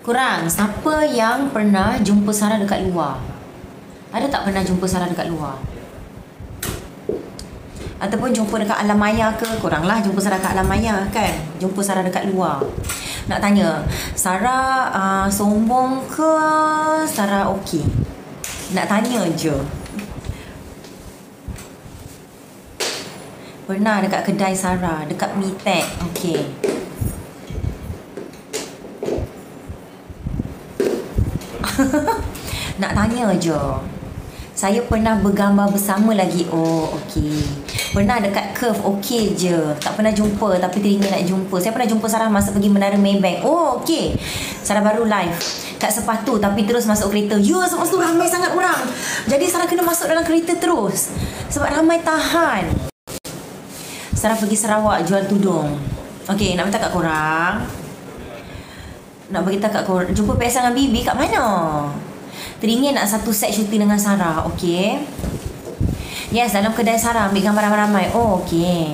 Korang, siapa yang pernah jumpa Sarah dekat luar? Ada tak pernah jumpa Sarah dekat luar? Ataupun jumpa dekat alam maya ke? Korang lah jumpa Sarah dekat alam maya kan? Jumpa Sarah dekat luar. Nak tanya, Sarah sombong ke? Sarah okey? Nak tanya je. Pernah dekat kedai Sarah, dekat Mitek. Okey. Nak tanya je. Saya pernah bergambar bersama lagi. Oh, okey. Pernah dekat Curve, okey je. Tak pernah jumpa tapi teringin nak jumpa. Saya pernah jumpa Sarah masa pergi Menara Maybank. Oh, okey. Sarah baru live kat sepatu tapi terus masuk kereta. Ya, sebab tu ramai sangat orang. Jadi Sarah kena masuk dalam kereta terus. Sebab ramai tahan. Sarah pergi Sarawak jual tudung. Okey, nak minta kat korang. Nak beritahu kat korang, jumpa PSL dengan Bibi kat mana? Teringin nak satu set syuting dengan Sarah. Okey. Yes, dalam kedai Sarah ambil gambar ramai-ramai. Oh, okey.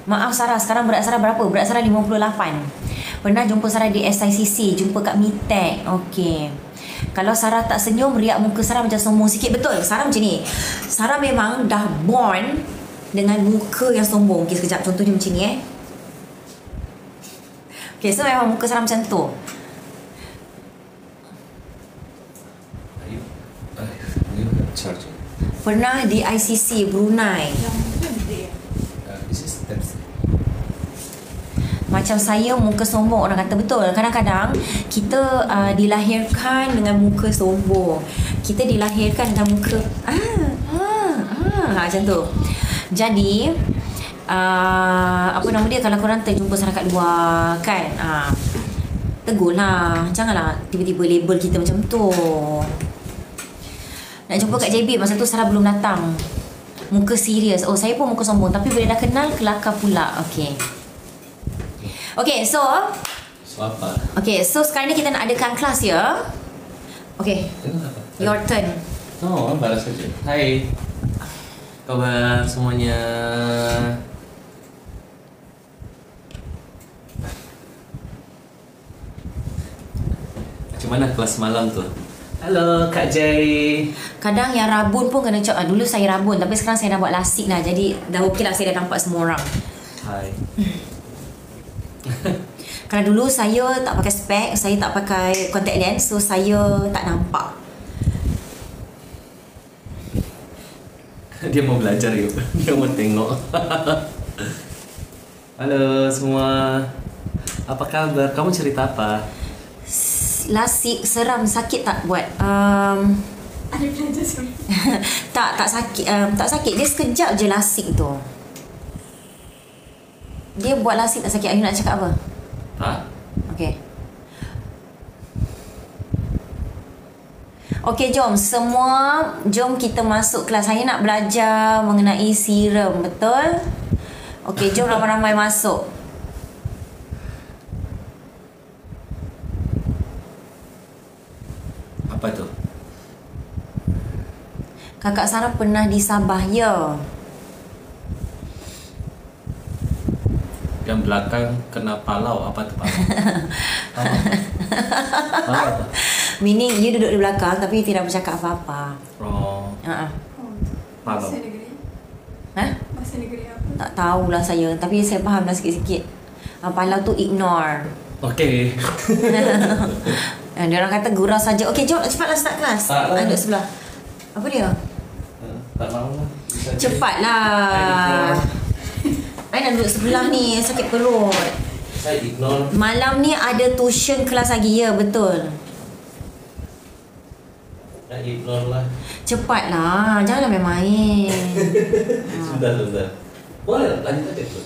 Maaf Sarah, sekarang berat Sarah berapa? Berat Sarah 58. Pernah jumpa Sarah di SICC, jumpa kat Mitek. Okey. Kalau Sarah tak senyum, riak muka Sarah macam sombong sikit. Betul, Sarah macam ni. Sarah memang dah born dengan muka yang sombong. Okey, sekejap. Contohnya macam ni Okay, so memang muka Sarah macam tu. Pernah di ICC Brunei. Macam saya muka sombong, orang kata betul. Kadang-kadang kita dilahirkan dengan muka sombong. Kita dilahirkan dengan muka macam tu. Jadi apa nama dia, kalau korang terjumpa Sarah kat luar kan, tegur lah. Janganlah tiba-tiba label kita macam tu. Nak jumpa kat JB masa tu Sarah belum datang. Muka serius. Oh, saya pun muka sombong tapi bila dah kenal kelakar pula. Okey. Okey, so apa? Okey, so sekarang ni kita nak adakan kelas ya. Okey. Your turn. Oh, balas saja. Hai. Khabar semuanya. Macam mana kelas malam tu? Halo Kak Jai. Kadang yang rabun pun kena cok. Dulu saya rabun tapi sekarang saya dah buat lasik dah. Jadi dah okey lah, saya dah nampak semua orang. Hai. Kalau dulu saya tak pakai spek, saya tak pakai contact lens, so saya tak nampak. Dia mau belajar yuk. Dia mau tengok. Halo semua. Apa kabar? Kamu cerita apa? Lasik seram, sakit tak buat? Ada belajar sebenarnya. tak sakit, tak sakit. Dia sekejap je lasik tu. Dia buat lasik tak sakit. Ayu nak cakap apa? Okey. Okey, jom kita masuk kelas. Saya nak belajar mengenai serum, betul? Okey, jom ramai-ramai masuk. Apa tu? Kakak Sarah pernah di Sabah, ya. Yang belakang kena palau. Apa tu palau? Palau. Meaning you duduk di belakang tapi tidak bercakap apa-apa. Oh. Palau. Bahasa negeri. Bahasa negeri apa? Tak tahulah saya, tapi saya fahamlah sikit-sikit. Palau tu ignore. Okey. Dia orang kata gurau saja. Okey, jom cepatlah start kelas. Duduk sebelah. Apa dia? Tak mahu lah. Cepatlah. I nak duduk sebelah ni, sakit perut. Saya ignore. Malam ni ada tuition kelas lagi, ya, betul. Dah ignore lah. Cepatlah, janganlah main-main. Sudah. Boleh lanjut aja tu.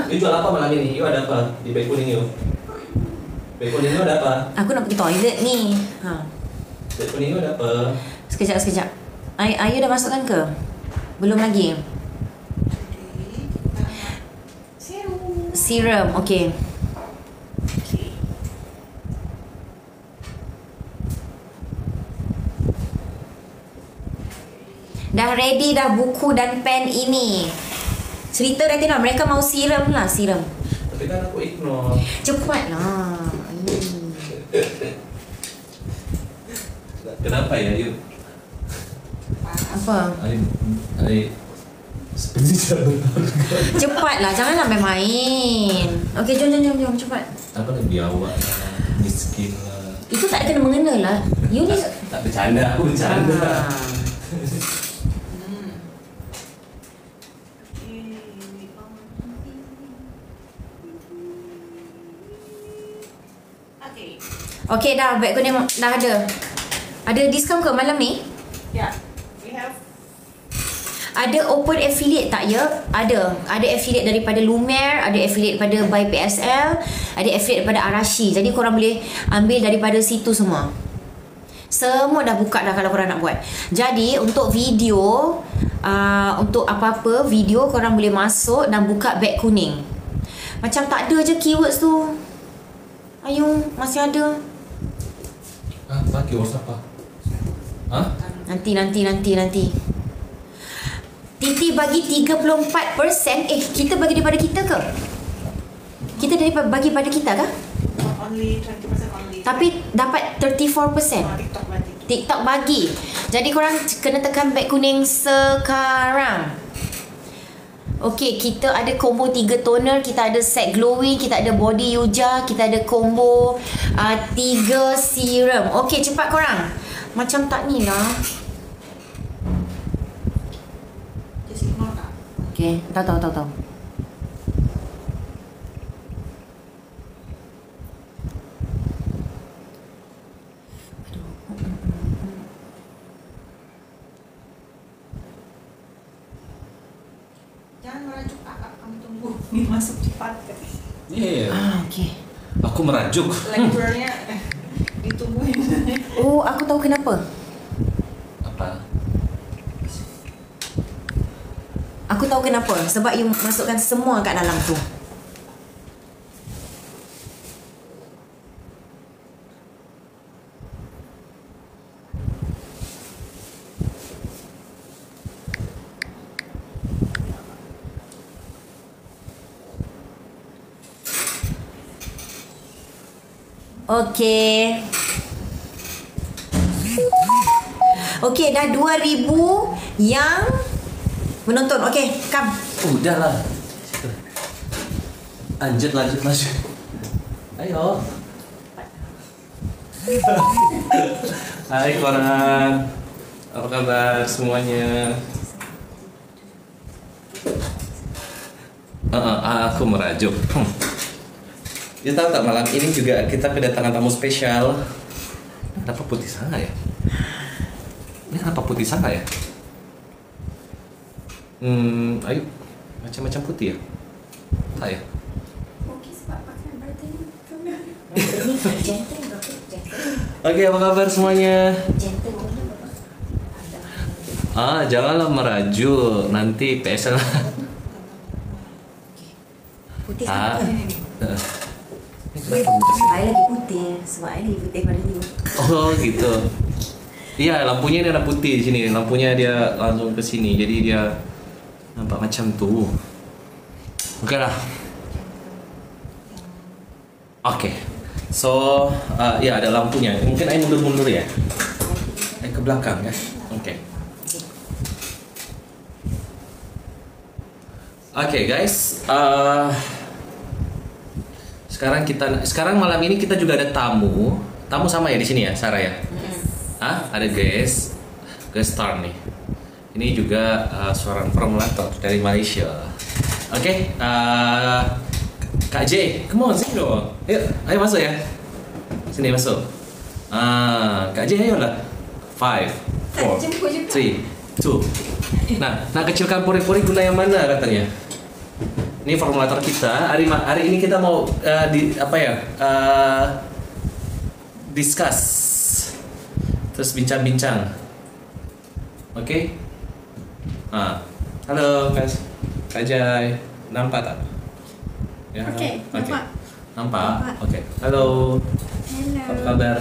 You jual apa malam ini? You ada apa di beg kuning you? Beg kuning you ada apa? Aku nak pergi toilet ni. Beg kuning you ada apa? Sekejap. Ayu dah masukkan ke? Belum lagi. Serum, okey. Dah ready dah buku dan pen ini. Cerita dah tengok, mereka mau serum lah, serum. Tapi Tapi kan aku ignore. Cepatlah. Kenapa ya, Yuk? Apa? Ayo. Seperti jalan. Cepatlah, janganlah main-main. Okey, jom cepat. Apa lagi biawak lah, miskin lah. Itu tak kena mengena lah. You ni tak bercanda, aku bercanda. Okay, dah beg kuning dah ada. Ada diskaun ke malam ni? yeah, we have. Ada open affiliate tak ya? Ada. Ada affiliate daripada Lumiere, ada affiliate daripada Buy PSL, ada affiliate daripada Arashi. Jadi korang boleh ambil daripada situ semua. Semua dah buka dah kalau korang nak buat. Jadi untuk video, untuk apa-apa video korang boleh masuk dan buka beg kuning. Macam tak ada je keywords tu. Ayung, masih ada. Apa keywords apa? Hah? Nanti. Titi bagi 34%. Kita bagi daripada kita ke? Kita bagi pada kita ke? Only 20% only. Tapi dapat 34%. TikTok bagi. Jadi korang kena tekan beg kuning sekarang. Okey, kita ada combo 3 toner, kita ada set glowing, kita ada body yuja, kita ada combo 3 serum. Okey, cepat korang. Macam tak ni lah. Just ignore tak? Okey, tahu. Jangan merajuk kakak, kamu tunggu. Ini masuk cepat. Iya. Okey. Aku merajuk. Lecturenya ditungguin. Oh, aku tahu kenapa. Apa? Aku tahu kenapa. Sebab you masukkan semua kat dalam tu. Okey. Okey, dah 2,000 yang menonton. Okey, come. Udahlah. Lanjut. Ayo. Hai korang. Apa kabar semuanya? Aku merajuk. You tahu tak, malam ini juga kita kedatangan tamu spesial. Kenapa putih sangat ya? Ini kenapa putih sangat ya? Ayo, macam-macam putih ya? Tak ya? Okey, sebab pakai brightening kamera. Oke, apa kabar semuanya? Janganlah merajuk, nanti PSL. Putih sangat. Kenapa putih? Air lagi putih. Sebab air lagi putih pada you. Oh gitu. Iya, lampunya ini ada putih di sini. Lampunya dia langsung ke sini. Jadi dia nampak macam tu. Oke lah. Oke. So, ya ada lampunya. Mungkin Ain mundur-mundur ya. Ain ke belakang ya. Oke. Oke guys. Sekarang malam ini kita juga ada tamu sama ya di sini ya, Sarah ya. Ada guest star nih. Ini juga seorang formulator dari Malaysia. Oke, Kak J, come on sini dong. Ayo masuk ya. Sini masuk. Kak J ayolah. 5, 4, 3, 2. Nah, nak kecilkan pori-pori guna yang mana katanya? Ini formulator kita. Hari ini kita mau discuss, terus bincang-bincang. Oke? Halo guys, Kak Jai, nampak tak? Ya. Oke, Nampak. Oke. Halo. Apa kabar?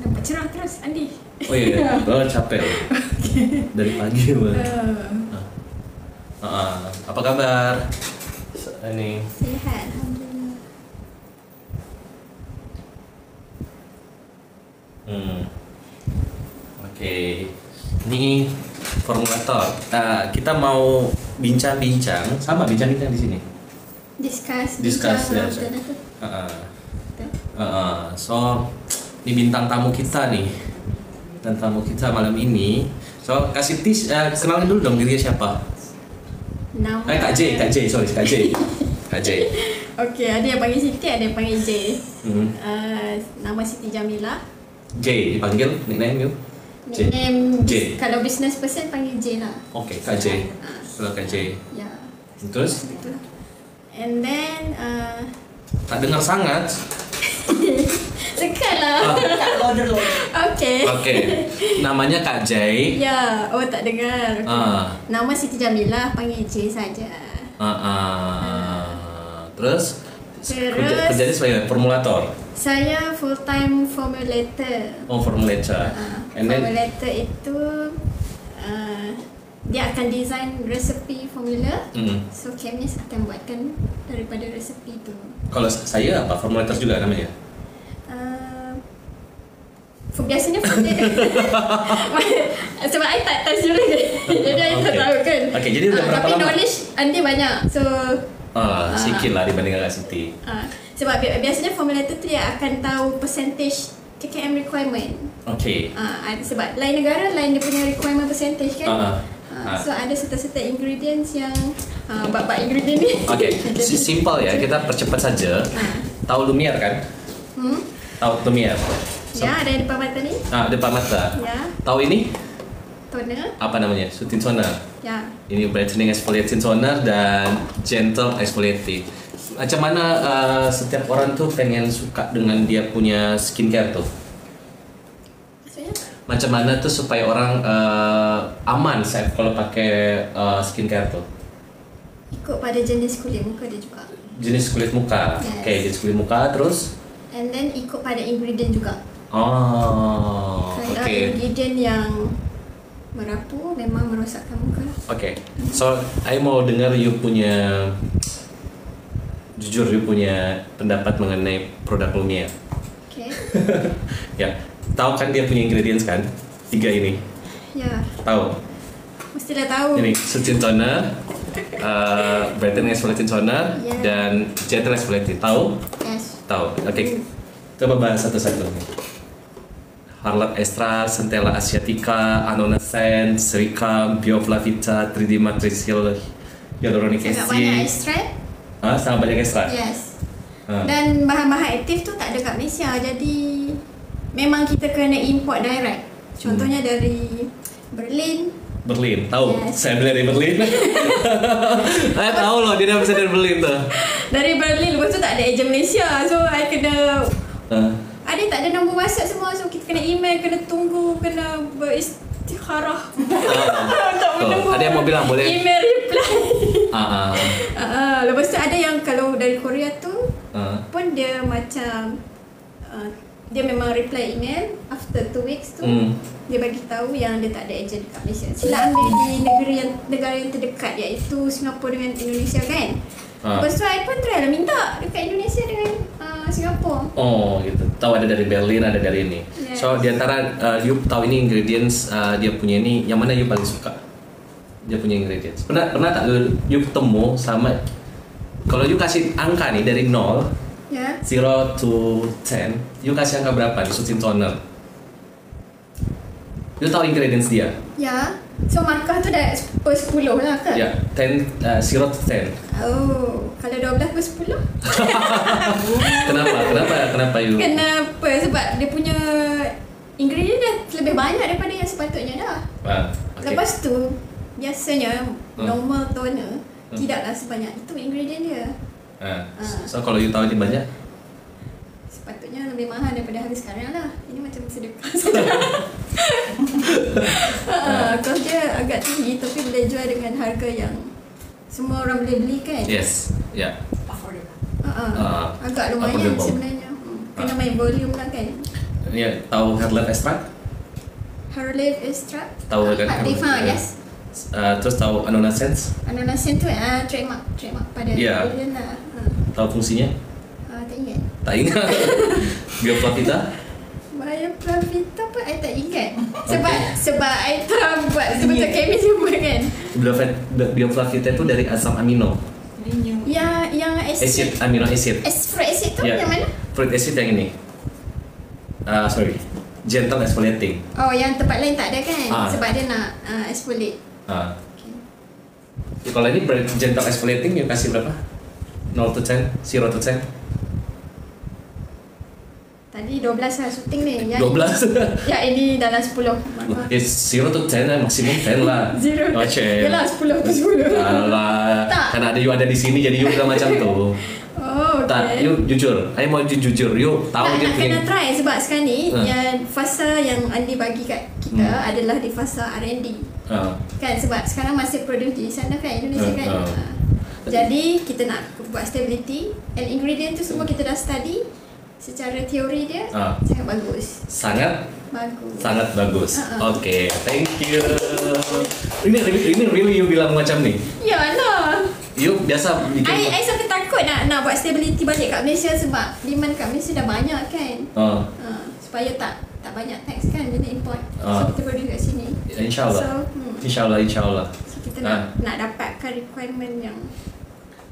Nampak cerah terus, Andi. Oh iya, capek. Dari pagi banget. Apa kabar? Ini. Sehat, alhamdulillah. Oke. Ini formulator. Kita mau bincang-bincang, sama bincang-bincang di sini. Discuss Ya. So, ini bintang tamu kita nih. Dan tamu kita malam ini. So, kasih kenalin dulu dong dirinya siapa? Nama Kak J. Okey, ada yang panggil Siti, ada yang panggil J. Nama Siti Jamila. J dipanggil nickname you? Nickname J. kalau business person panggil J lah. Oke, Kak J. Kalau Kak J. Ya. Terus? Itulah. And then Tak dengar sangat. tekanlah. Okey. Oke. Namanya Kak J. Ya, tak dengar. Okay. Nama Siti Jamila, panggil J saja. Terus? Kerjanya sebagai formulator. Saya full time formulator. Oh, formulator. And then Formulator itu dia akan design resepi formula. So chemist akan buatkan daripada resepi itu. kalau saya apa? Formulator juga namanya? Biasanya sebab I tak touch dulu kan. Jadi I tak tahu kan. Okay, jadi udah berapa tapi lama? knowledge Andi banyak. So sikit lah dibanding Kak Siti. sebab biasanya formulator tu dia akan tahu percentage KKM requirement. Okay. Sebab lain negara lain dia punya requirement percentage kan. So ada serta-serta ingredients yang bab-bab ingredient ni. Okay, simple ya, kita percepat saja. Tahu Lumiere kan? Tahu Lumiere? Ya, ada yang depan mata ni. Depan mata. Ya, Tahu ini? toner. Apa namanya? Soothing toner. Ya. Ini brightening exfoliating toner dan gentle exfoliating. Macam mana setiap orang tuh pengen suka dengan dia punya skincare tuh? Maksudnya? Macam mana tuh supaya orang aman saat kalau pakai skincare tuh? Ikut pada jenis kulit muka dia juga. Jenis kulit muka. Yes. Oke, jenis kulit muka terus? And then ikut pada ingredient juga. Oh, Kalau oke. ingredient yang merapu memang merosakkan muka. Oke. So, I mau dengar you punya jujur you punya pendapat mengenai produk Lumiere. Okay. Ya, tahu kan dia punya ingredients kan? 3 ini. Ya, Tahu? mestilah tahu. Ini soothing toner, brightening exfoliating toner, Yeah. dan gentle exfoliating. Tahu? Yes. Tahu. Oke. Coba bahas satu-satu. Harlot Extra, Centella Asiatica, Annona Scent, Sericam, Bioflavita, 3D Matrixyl, Hyaluronic Sangat banyak Acid. extract. Sangat banyak ekstrak. Yes. Ah. Dan bahan-bahan aktif tu tak ada kat Malaysia. Jadi memang kita kena import direct. Contohnya dari Berlin. Berlin, tahu? Yes. Saya beli dari Berlin. Saya tahu loh dia dah bisa dari Berlin tuh. Dari Berlin, lepas tu tak ada ejen Malaysia. So I kena ada tak ada nombor WhatsApp semua. So kita kena email, kena tunggu, kena beristikharah. Tak Tuh, menunggu ada yang mau bilang boleh? email reply. Lepas tu ada yang kalau dari Korea tu pun dia macam dia memang reply email after 2 weeks tu. Dia bagi tahu yang dia tak ada ejen dekat Malaysia. Sila ambil di negara yang terdekat iaitu Singapura dengan Indonesia kan. Lepas tu I pun try lah minta dekat Indonesia dengan Singapura. Oh gitu. Tahu ada dari Berlin, ada dari ini. Yes. So di antara you tahu ini ingredients dia punya ini, yang mana you paling suka? Dia punya ingredients. Pernah tak you ketemu sama, kalau you kasih angka nih dari 0 Ya. 0 to 10, you kasih angka berapa di soothing toner? You tahu ingredients dia? Ya. So markah tu dah per 10 lah ke? Ya, 0 to 10. Oh, kalau 12 per 10? Kenapa you? Kenapa? Sebab dia punya ingredient dah lebih banyak daripada yang sepatutnya dah. Okay. Lepas tu, biasanya normal toner tidaklah sebanyak itu ingredient dia. So kalau you tahu ini banyak? Sepatutnya lebih mahal daripada harga sekarang lah. Ini macam sedekah saja. Kos dia agak tinggi tapi boleh jual dengan harga yang semua orang boleh beli kan? Yes, ya. Agak lumayan affordable. sebenarnya. Kena main volume lah kan. Ini tahu Herbal Extract? Harlev extract. Tahu kan? Harlev, yes. Terus tahu Annona Sense? Annona Scent tu trademark pada Ya. Berlin lah. Tahu fungsinya? Tak ingat. Tak ingat. Bioflavita? Bioflavita pun I tak ingat. Sebab I tak buat sebetulnya kemis semua kan. Bioflavita itu dari asam amino. Yang Acid, amino acid. Fruit acid tu yang mana? Fruit acid yang ini. Gentle exfoliating. Oh, yang tempat lain tak ada kan? Sebab dia nak exfoliate. Ya, kalau ini gentle exfoliating you kasih berapa? 0 to 10? 0 to 10? Tadi 12 lah shooting ni. 12? Ya, ini dalam 10. It's 0 to 10 lah, maksimum 10 lah. 0. Macam. Yalah, 10 to 10. Alah, kan ada you ada di sini jadi you udah macam tu. Oh, okay. Tak, you jujur. I mau jujur. You tahu dia kena try sebab sekarang ni yang fasa yang Andi bagi kat kita adalah di fasa R&D. Kan sebab sekarang masih produce di sana kan Indonesia kan. Jadi kita nak buat stability and ingredient tu semua kita dah study. Secara teori dia sangat bagus. Sangat bagus. Okay, thank you. Ini really you bilang macam ni? Ya lah. You biasa bikin. I sampai takut nak buat stability balik kat Malaysia sebab demand kat Malaysia dah banyak kan. Supaya tak banyak tax kan bila import. So kita produce kat sini. InsyaAllah. InsyaAllah. So kita nak dapatkan requirement yang.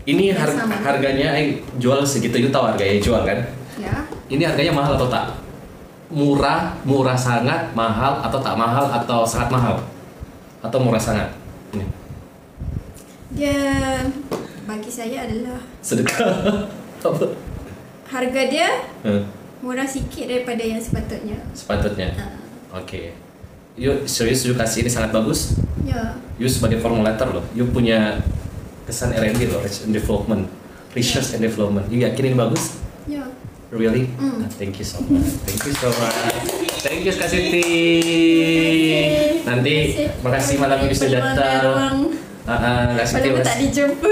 Ini harganya jual segitu, you tahu harganya jual kan? Ya. Ini harganya mahal atau tak? Murah sangat, mahal atau tak mahal atau sangat mahal? Atau murah sangat? Ini. Dia bagi saya adalah sedekah. Harga dia murah sikit daripada yang sepatutnya. Okay. You serius you kasih ini sangat bagus? Ya. You sebagai formulator loh, you punya kesan R&D loh, research and development. You yakin ini bagus? Ya. Really? Thank you so much. Thank you Kak Siti. Nanti makasih malam ini sudah datang. Kak Siti. Walaupun tak dijumpa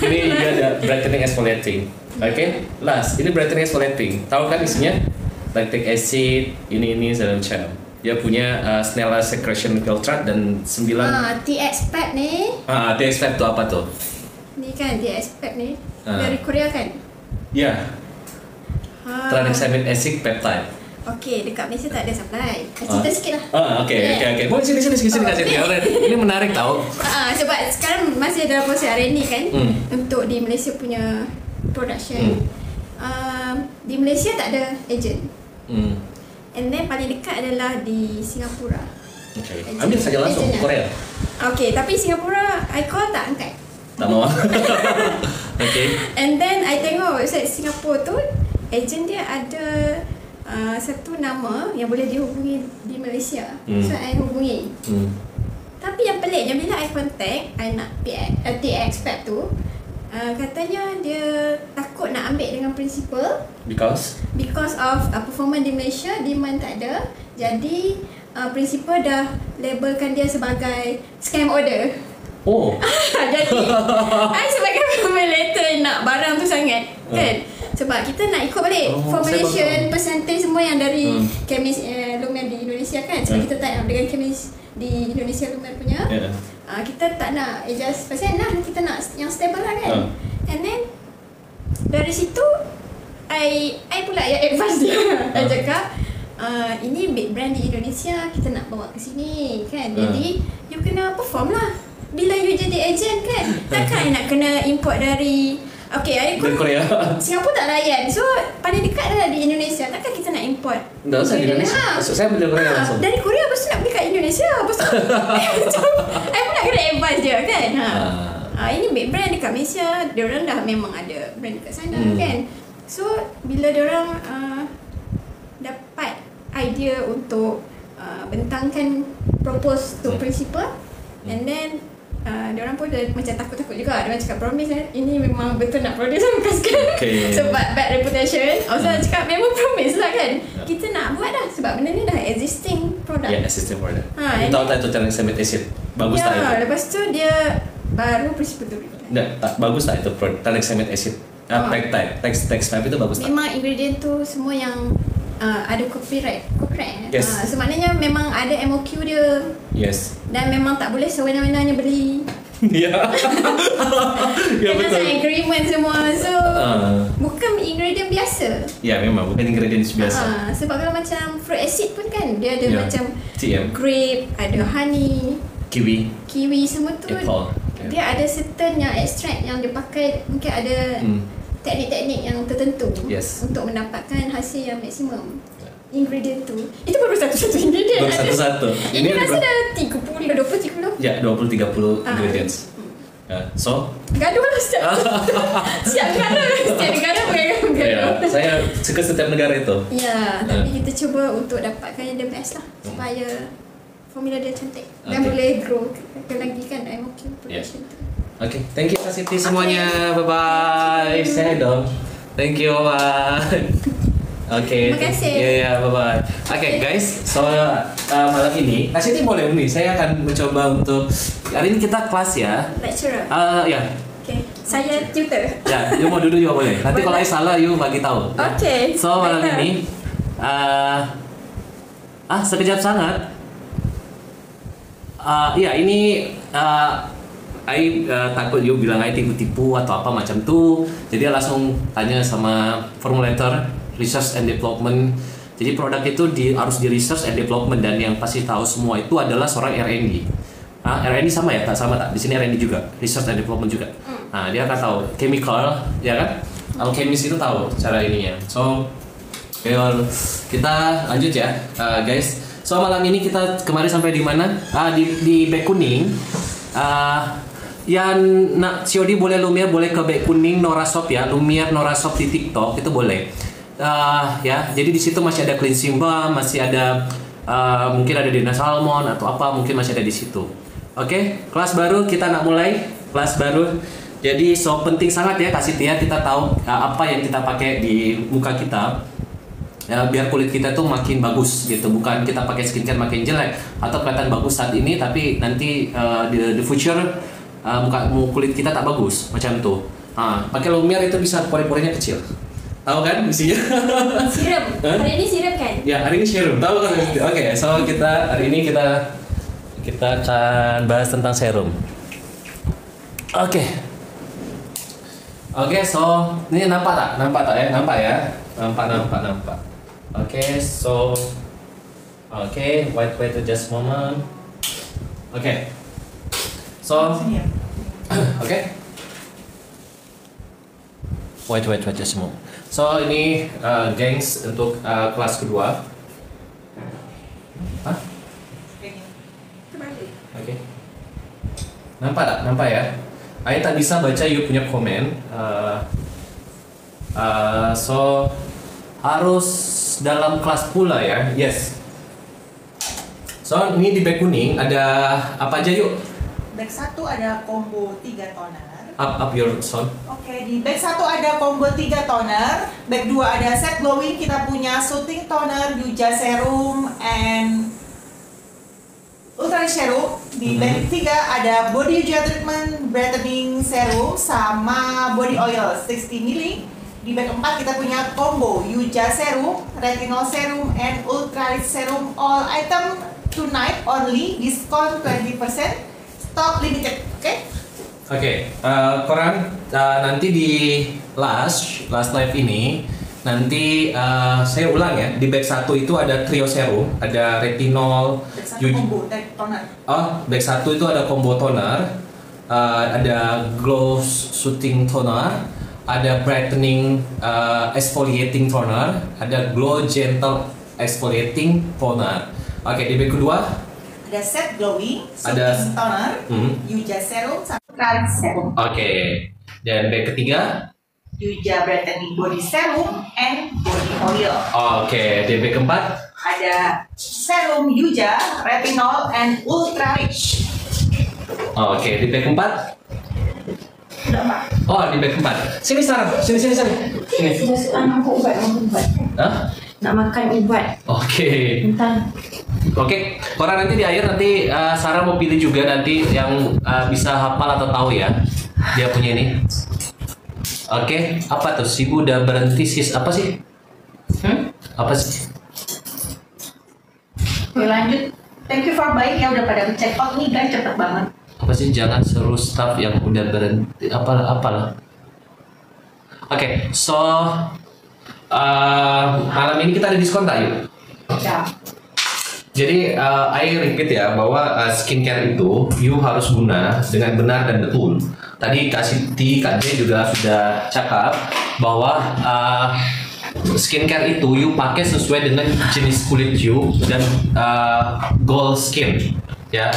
Ini juga ada brightening exfoliating. Okay, last ini brightening exfoliating. Tahu kan isinya? Lactic acid, ini segala macam. Dia punya Snella secretion filtrate dan 9. T-Expect ni. T-Expect tu apa tu? Ni kan T-Expect ni dari Korea kan? Ya. Tranexamic acid peptide. Okay, dekat Malaysia tak ada supply. Cerita sikit lah. Okay. Boleh sini Kak Siti. Ini menarik tau. Sebab sekarang masih dalam proses R&D kan untuk di Malaysia punya production. Di Malaysia tak ada agent. And then paling dekat adalah di Singapura. Okay. Ambil saja langsung Korea. Okay, tapi Singapura I call tak angkat. Tak mau. Okay. And then I tengok website Singapura tu, agent dia ada satu nama yang boleh dihubungi di Malaysia. So I hubungi. Tapi yang peliknya bila I contact, I nak T-Expect tu, katanya dia takut nak ambil dengan principal because of performance di Malaysia, demand tak ada. Jadi principal dah labelkan dia sebagai scam order. Jadi I sebagai formulator nak barang tu sangat kan. Sebab kita nak ikut balik formulation, percentage semua yang dari kemis Lumiere di Indonesia kan. Sebab kita tak nak dengan kemis di Indonesia Lumiere punya. Kita tak nak adjust percent lah. Kita nak yang stable lah kan. And then dari situ I pula yang advance dia. I cakap ini big brand di Indonesia, kita nak bawa ke sini kan. Jadi you kena perform lah. Bila you jadi agent kan, takkan I nak kena import dari Korea. Singapura tak layan. So paling dekat adalah di Indonesia. Takkan kita nak import? Tak usah di Indonesia. Saya beli Korea langsung. Dari Korea lepas tu nak beli kat Indonesia. Lepas tu I pun nak kena advance dia kan. Ini big brand dekat Malaysia. Diorang dah memang ada brand dekat sana kan. So bila diorang dapat idea untuk bentangkan propose to principal, and then diorang pun macam takut-takut juga. Diorang cakap promise ini memang betul nak produce kan. Sebab bad reputation. Saya cakap memang promise lah kan. Kita nak buat dah sebab benda ni dah existing product. Ya, existing product. Tahu tak itu tranexamic acid? Bagus tak itu? Lepas tu dia baru principal tu. Bagus tak itu tranexamic acid? Peptide, Tex 5 itu bagus tak? Memang ingredient tu semua yang ada copyright. Yes. So maknanya memang ada MOQ dia. Yes. Dan memang tak boleh sewenang-wenangnya beli. Ya. Ya betul. Kena sign agreement semua. So bukan ingredient ingredient biasa. Ya memang bukan ingredients biasa. Sebab kalau macam fruit acid pun kan dia ada macam TM, grape, ada honey, kiwi semua tu. Apple. Dia ada certain yang extract yang dia pakai, mungkin ada teknik-teknik yang tertentu untuk mendapatkan hasil yang maksimum. Ingredient tu itu baru satu-satu ingredient. Baru satu-satu. Ini rasa dah 20-30. Ya, 20-30 ingredients. So gaduh lah setiap negara. Setiap negara bergaduh. Saya suka setiap negara itu. Ya, tapi kita cuba untuk dapatkan yang the best lah, supaya formula dia cantik dan boleh grow lagi kan. I'm okay production tu. Okay, thank you Kak Siti semuanya. Bye-bye. Saya dong. Thank you, bye. Okay. Terima kasih. Ya, bye-bye. Okay guys, so malam ini Kak Siti boleh nih, saya akan mencoba untuk hari ini kita kelas ya. Lecturer. Ya. Okay. Saya tutor. Ya, you mau duduk juga boleh. Nanti kalau saya salah, you bagi tahu. Okay. So malam ini, sekejap sangat. Ya ini, takut you bilang I tipu-tipu atau apa macam tu. Jadi langsung tanya sama formulator research and development. Jadi produk itu harus di research and development, dan yang pasti tahu semua itu adalah seorang R&D. R&D sama ya? Tak sama tak? Di sini R&D juga, research and development juga. Nah, dia akan tahu chemical, ya kan? Alchemist itu tahu cara ininya. So, kita lanjut ya, guys. So malam ini kita kemarin sampai di mana? Di bag kuning. Yang nak COD boleh Lumiere, boleh ke bag kuning Norasop ya, Lumiere Norasop di TikTok itu boleh. Ya, jadi di situ masih ada cleansing balm, masih ada mungkin ada Dina Salmon atau apa, mungkin masih ada di situ. Oke, kelas baru kita nak mulai, kelas baru. Jadi penting sangat ya kasih ya, kita tahu apa yang kita pakai di muka kita. Ya, biar kulit kita tuh makin bagus gitu, bukan kita pakai skincare makin jelek atau kelihatan bagus saat ini tapi nanti di the future kulit kita tak bagus macam tuh. Pakai Lumiere itu bisa pori-porinya kecil. Tahu kan isinya? Serum. Hari ini serum kan? Ya, hari ini serum. Tahu kan? Oke, so hari ini kita akan bahas tentang serum. Oke, so ini nampak tak? Nampak ya? Nampak. Wait just moment. Wait just moment. So ini gengs untuk kelas kedua. Oke. Nampak ya? Saya tak bisa baca you punya komen. So harus dalam kelas pula ya. Yes. So ini di bag kuning ada apa aja yuk? Bag 1 ada combo 3 toner. Up your sound. Oke, di bag 1 ada combo 3 toner. Bag 2 ada set glowing, kita punya soothing toner, Yuja serum, and ultra serum. Di bag 3 ada body Yuja treatment, brightening serum, sama body oil 60 ml. Di bag 4 kita punya combo Yuja serum, retinol serum, and ultra serum. All item tonight only, discount 20%, stock limited. Oke, korang nanti di last live ini nanti saya ulang ya, di bag 1 itu ada trio serum, ada retinol, combo toner. Bag 1 itu ada combo toner, ada glow soothing toner, ada brightening exfoliating toner, ada glow gentle exfoliating toner. Oke, di bag kedua ada set glowing, ada soothing toner, Yuja serum, sama serum. Oke, dan bag ketiga Yuja brightening body serum and body oil. Oke, di bag keempat ada serum Yuja, retinol, and ultra rich. Oke, di bag keempat. Di bag keempat. Sini Sarah, sini. Nak ubat. Hah? Nak makan ubat. Oke. Entah. Oke, korang nanti di akhir nanti Sarah mau pilih juga nanti yang bisa hafal atau tahu ya dia punya ini. Oke, apa tuh? Ibu udah berhenti apa sih? Apa sih? Oke, lanjut. Thank you for buying ya, udah pada check out nih guys, cepet banget. Apa sih? Jangan seru staff yang udah berhenti apalah. Oke, so malam ini kita ada diskon tak yuk? Ya. Jadi I repeat ya bahwa skincare itu you harus guna dengan benar dan betul. Tadi Kak Siti, Kak J juga sudah cakap bahwa skincare itu you pakai sesuai dengan jenis kulit you dan gold skin ya.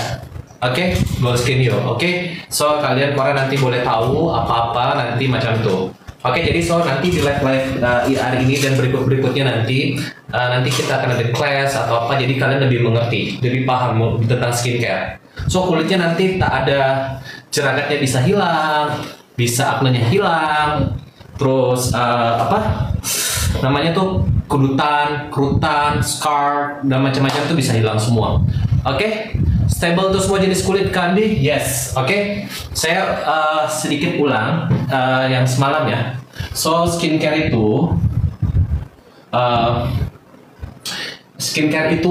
Oke, gold skin you. Oke. So kalian nanti boleh tahu apa-apa nanti macam itu. Oke, jadi so nanti di live hari ini dan berikutnya nanti kita akan ada kelas atau apa, jadi kalian lebih mengerti, lebih paham tentang skincare. So kulitnya nanti tak ada jerawatnya bisa hilang, bisa aknenya hilang, terus apa namanya tuh kerutan, scar dan macam-macam tuh bisa hilang semua. Oke, stable untuk semua jenis kulit kan di? Yes. Oke, saya sedikit ulang yang semalam ya. So skincare itu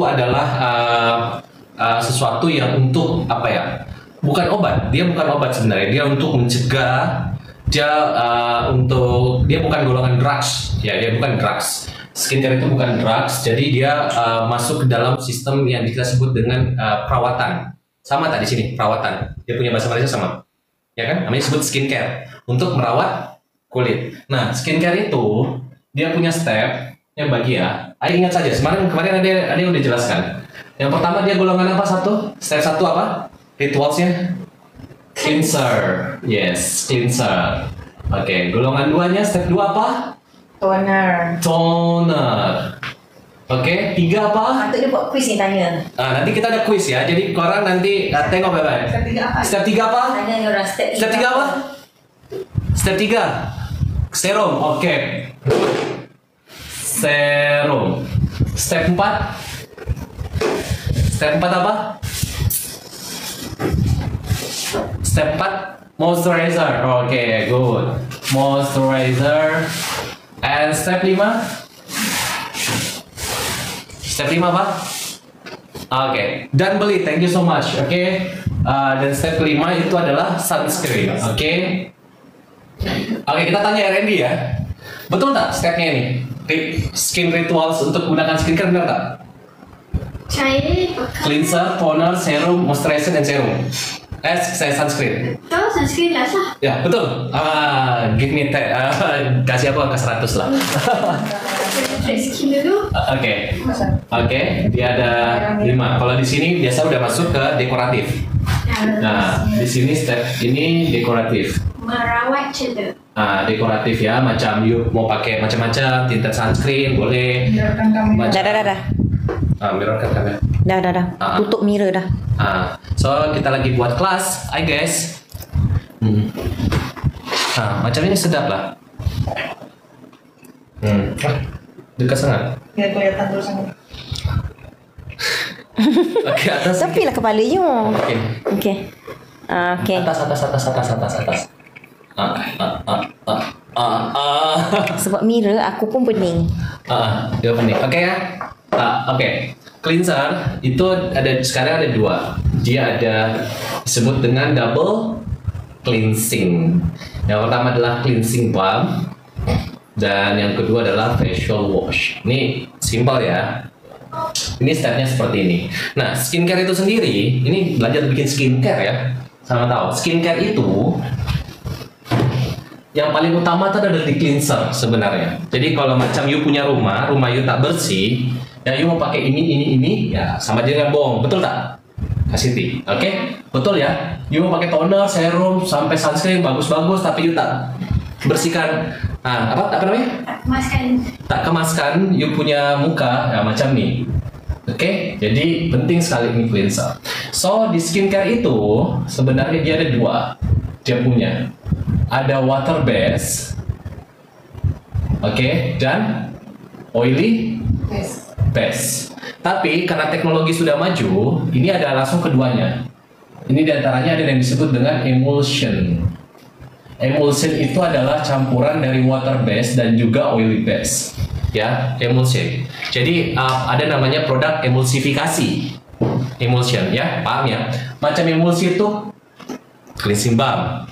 adalah sesuatu yang untuk apa ya? Bukan obat. Dia bukan obat sebenarnya. Dia untuk mencegah. Dia bukan golongan drugs. Ya, dia bukan drugs. Skincare itu bukan drugs, jadi dia masuk ke dalam sistem yang kita sebut dengan perawatan. Sama tak di sini perawatan? Dia punya bahasa Malaysia sama, ya kan? Namanya disebut skincare untuk merawat kulit. Nah, skincare itu dia punya step yang bagi ya. Ayo ingat saja. Kemarin ada yang udah jelaskan. Yang pertama dia golongan apa satu? Step 1 apa? Ritualsnya? Cleanser. Yes, cleanser. Oke, golongan 2-nya step 2 apa? Toner. Oke, 3 apa? Patut dia buat quiz ni tanya. Nanti kita ada quiz ya. Jadi korang nanti tengok baik-baik. Step 3 apa? Step 3 apa? Tanya orang step 3. Step 3 apa? Step 3. Serum. Oke. Serum. Step 4. Step 4 apa? Step 4 moisturizer. Oke, good. Moisturizer. And step 5. Step 5 apa? Oke, dan beli. Thank you so much. Oke. Dan step kelima itu adalah sunscreen. Oke. Oke, kita tanya Randy ya. Betul tak stepnya ini? Skin rituals untuk menggunakan skincare benar tak? Saya pakai Cleanser, toner, serum, moisturizer, dan serum. Saya sunscreen. tahu sunscreen lah sah. Ya, betul. Give me kasih aku angka 100 lah. Skin dulu. Oke, dia ada 5. Kalau di sini biasa udah masuk ke dekoratif. Nah, di sini step ini dekoratif. Merawat cedah. Dekoratif ya, macam you mau pakai macam-macam, tinted sunscreen boleh. Dah. Mirrorkan kamera. Dah. Tutup mirror dah. So kita lagi buat kelas, I guess. Macam ini sedap lah. Dekat sangat. Biar kelihatan terus sangat. Oke, atas. Tepilah kepala you. Okey. Atas. Sebab mirror aku pun pening. Dia pening. Oke ya. Oke. Cleanser itu sekarang ada 2. Dia ada disebut dengan double cleansing. Yang pertama adalah cleansing balm dan yang kedua adalah facial wash. Ini simpel ya. Ini stepnya seperti ini. Nah, skincare itu sendiri, ini belajar bikin skincare ya. Sama tahu. Skincare itu yang paling utama itu adalah di cleanser sebenarnya. Jadi kalau macam you punya rumah you tak bersih, ya you mau pakai ini, ya sama aja dengan bohong, betul tak? Kasih oke? Betul ya? You mau pakai toner, serum, sampai sunscreen bagus-bagus, tapi you tak bersihkan, apa namanya? Tak kemaskan you punya muka, ya macam nih. Oke, jadi penting sekali ini cleanser. So di skincare itu sebenarnya dia ada 2. Dia punya ada water base, dan oily base. Tapi karena teknologi sudah maju, ini ada langsung keduanya. Ini diantaranya ada yang disebut dengan emulsion. Emulsion itu adalah campuran dari water base dan juga oily base. Ya, emulsion. Jadi ada namanya produk emulsifikasi. Emulsion, ya, paham ya? Macam emulsi itu cleansing balm.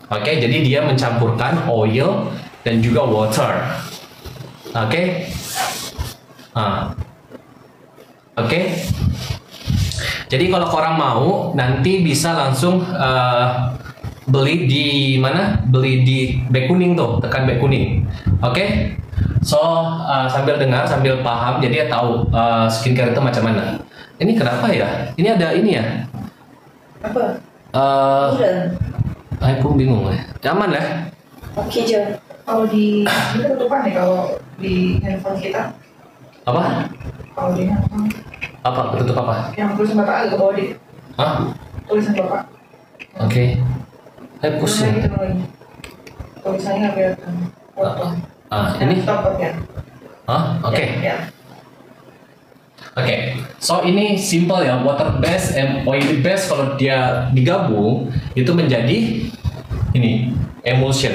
Oke, jadi dia mencampurkan oil dan juga water. Oke. Oke. Jadi kalau korang mau nanti bisa langsung beli di mana? Beli di bag kuning tuh, tekan bag kuning. Oke. So sambil dengar, sambil paham, jadi ya tahu skincare itu macam mana. Ini kenapa ya? Ini ada ini ya? Apa? Aku bingung ya. Aman ya? Oke je. Kalau di itu tutupan nih kalau di handphone kita. Apa? Kalau di handphone. Apa? Ketutup apa? Yang tulisan bapak agak bawah di. Hah? Tulisan bapak. Oke. Pusing. Gitu lagi. Tulisannya nggak kelihatan. Ini? Stop ya. Oke. Ya. Oke, so ini simple ya, water based and oily based kalau dia digabung itu menjadi ini emulsion.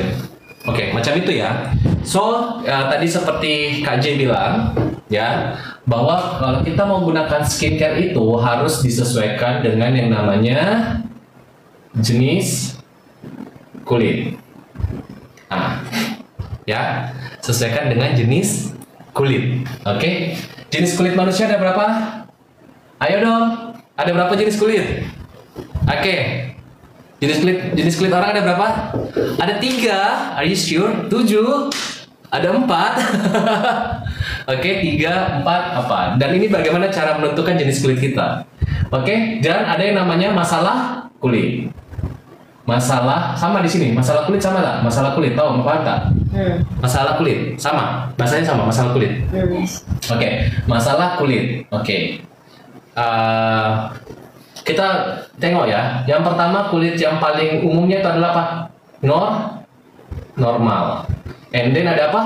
Oke, macam itu ya. So tadi seperti Kak J bilang ya bahwa kalau kita mau gunakan skincare itu harus disesuaikan dengan yang namanya jenis kulit. Ya, sesuaikan dengan jenis kulit. Oke. Jenis kulit manusia ada berapa? Ayo dong. Ada berapa jenis kulit? Oke. Jenis kulit orang ada berapa? Ada 3. Are you sure? 7. Ada 4. Oke, 3, 4 apa? Dan ini bagaimana cara menentukan jenis kulit kita? Oke, dan ada yang namanya masalah kulit. Masalah sama di sini. Masalah kulit sama tak? Masalah kulit tahu apa tak? Masalah kulit sama. Bahasanya sama. Masalah kulit. Oke, masalah kulit. Oke. Kita tengok ya. Yang pertama kulit yang paling umumnya itu adalah apa? Normal. And then ada apa?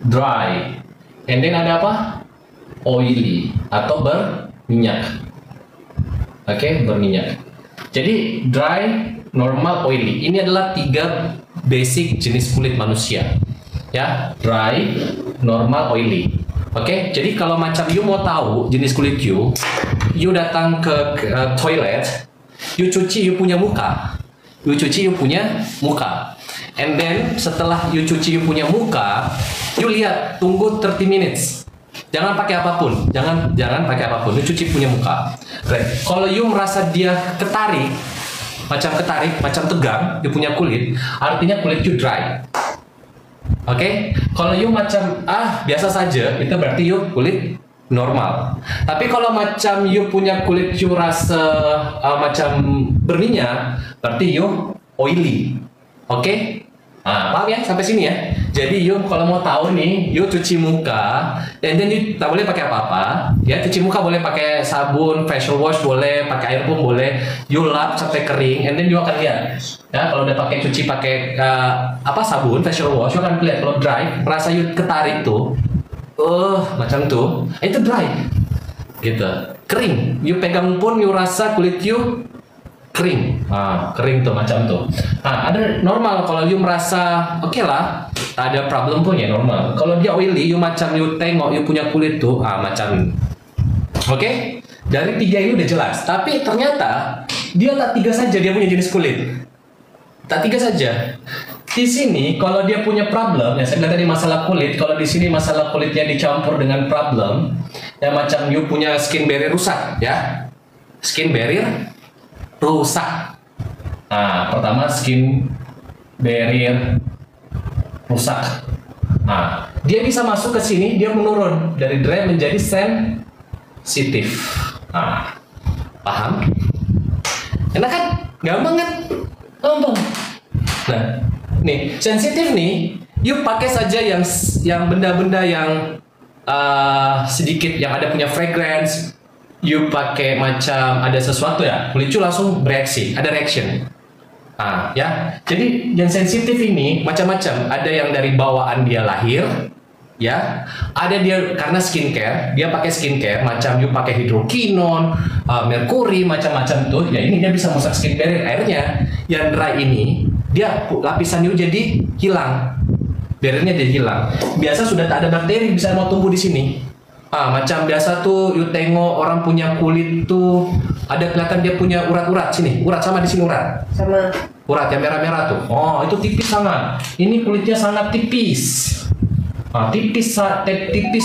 Dry. And then ada apa? Oily atau berminyak. Oke, berminyak. Jadi dry, normal, oily. Ini adalah 3 basic jenis kulit manusia. Ya, dry, normal, oily. Oke, jadi kalau macam you mau tahu jenis kulit you datang ke toilet, you cuci you punya muka. You cuci you punya muka. And then setelah you cuci you punya muka, you lihat tunggu 30 minutes. Jangan pakai apapun, jangan pakai apapun. You cuci punya muka. Right. Kalau you merasa dia ketarik, macam tegang, you punya kulit, artinya kulit you dry. Oke, kalau you macam biasa saja, itu berarti you kulit normal. Tapi kalau macam you punya kulit you rasa macam berminyak, berarti you oily. Oke? Paham ya sampai sini ya. Jadi you kalau mau tahu nih, you cuci muka, and then you tak boleh pakai apa-apa. Ya, cuci muka boleh pakai sabun, facial wash boleh, pakai air pun boleh. You lap sampai kering, and then you akan lihat. Ya, kalau udah pakai sabun, facial wash, you akan lihat kalau dry, rasa you ketarik tuh, macam tuh, itu dry, gitu, kering. You pegang pun, you rasa kulit you kering, kering tuh macam tuh. Ada normal kalau you merasa oke lah, tak ada problem pun ya normal. Kalau dia oily, you macam you tengok you punya kulit tuh, macam, oke? Dari 3 ini udah jelas. Tapi ternyata dia tak 3 saja dia punya jenis kulit, tak 3 saja. Di sini kalau dia punya problem, ya saya bilang tadi masalah kulit. Kalau di sini masalah kulitnya dicampur dengan problem, ya macam you punya skin barrier rusak, ya, skin barrier rusak. Pertama skin barrier rusak. Dia bisa masuk ke sini, dia menurun dari dry menjadi sensitif. Paham? Enak kan? Gampang kan? Gampang. Nah, nih sensitif nih, you pakai saja yang benda-benda yang sedikit yang ada punya fragrance. You pakai macam ada sesuatu ya, kulit you langsung bereaksi, ada reaction. Ya, jadi yang sensitif ini macam-macam. Ada yang dari bawaan dia lahir, ya. Ada dia karena skincare, dia pakai skincare macam you pakai hidrokinon, merkuri, macam-macam tuh. Ya ini dia bisa merusak skin barrier. Akhirnya yang dry ini dia lapisan you jadi hilang, barriernya jadi hilang. Biasa sudah tak ada bakteri bisa mau tumbuh di sini. Macam biasa tuh you tengok orang punya kulit tuh ada kelihatan dia punya urat-urat sini, urat sama di sini urat. Sama. Urat yang merah-merah tuh. Itu tipis sangat. Ini kulitnya sangat tipis. tipis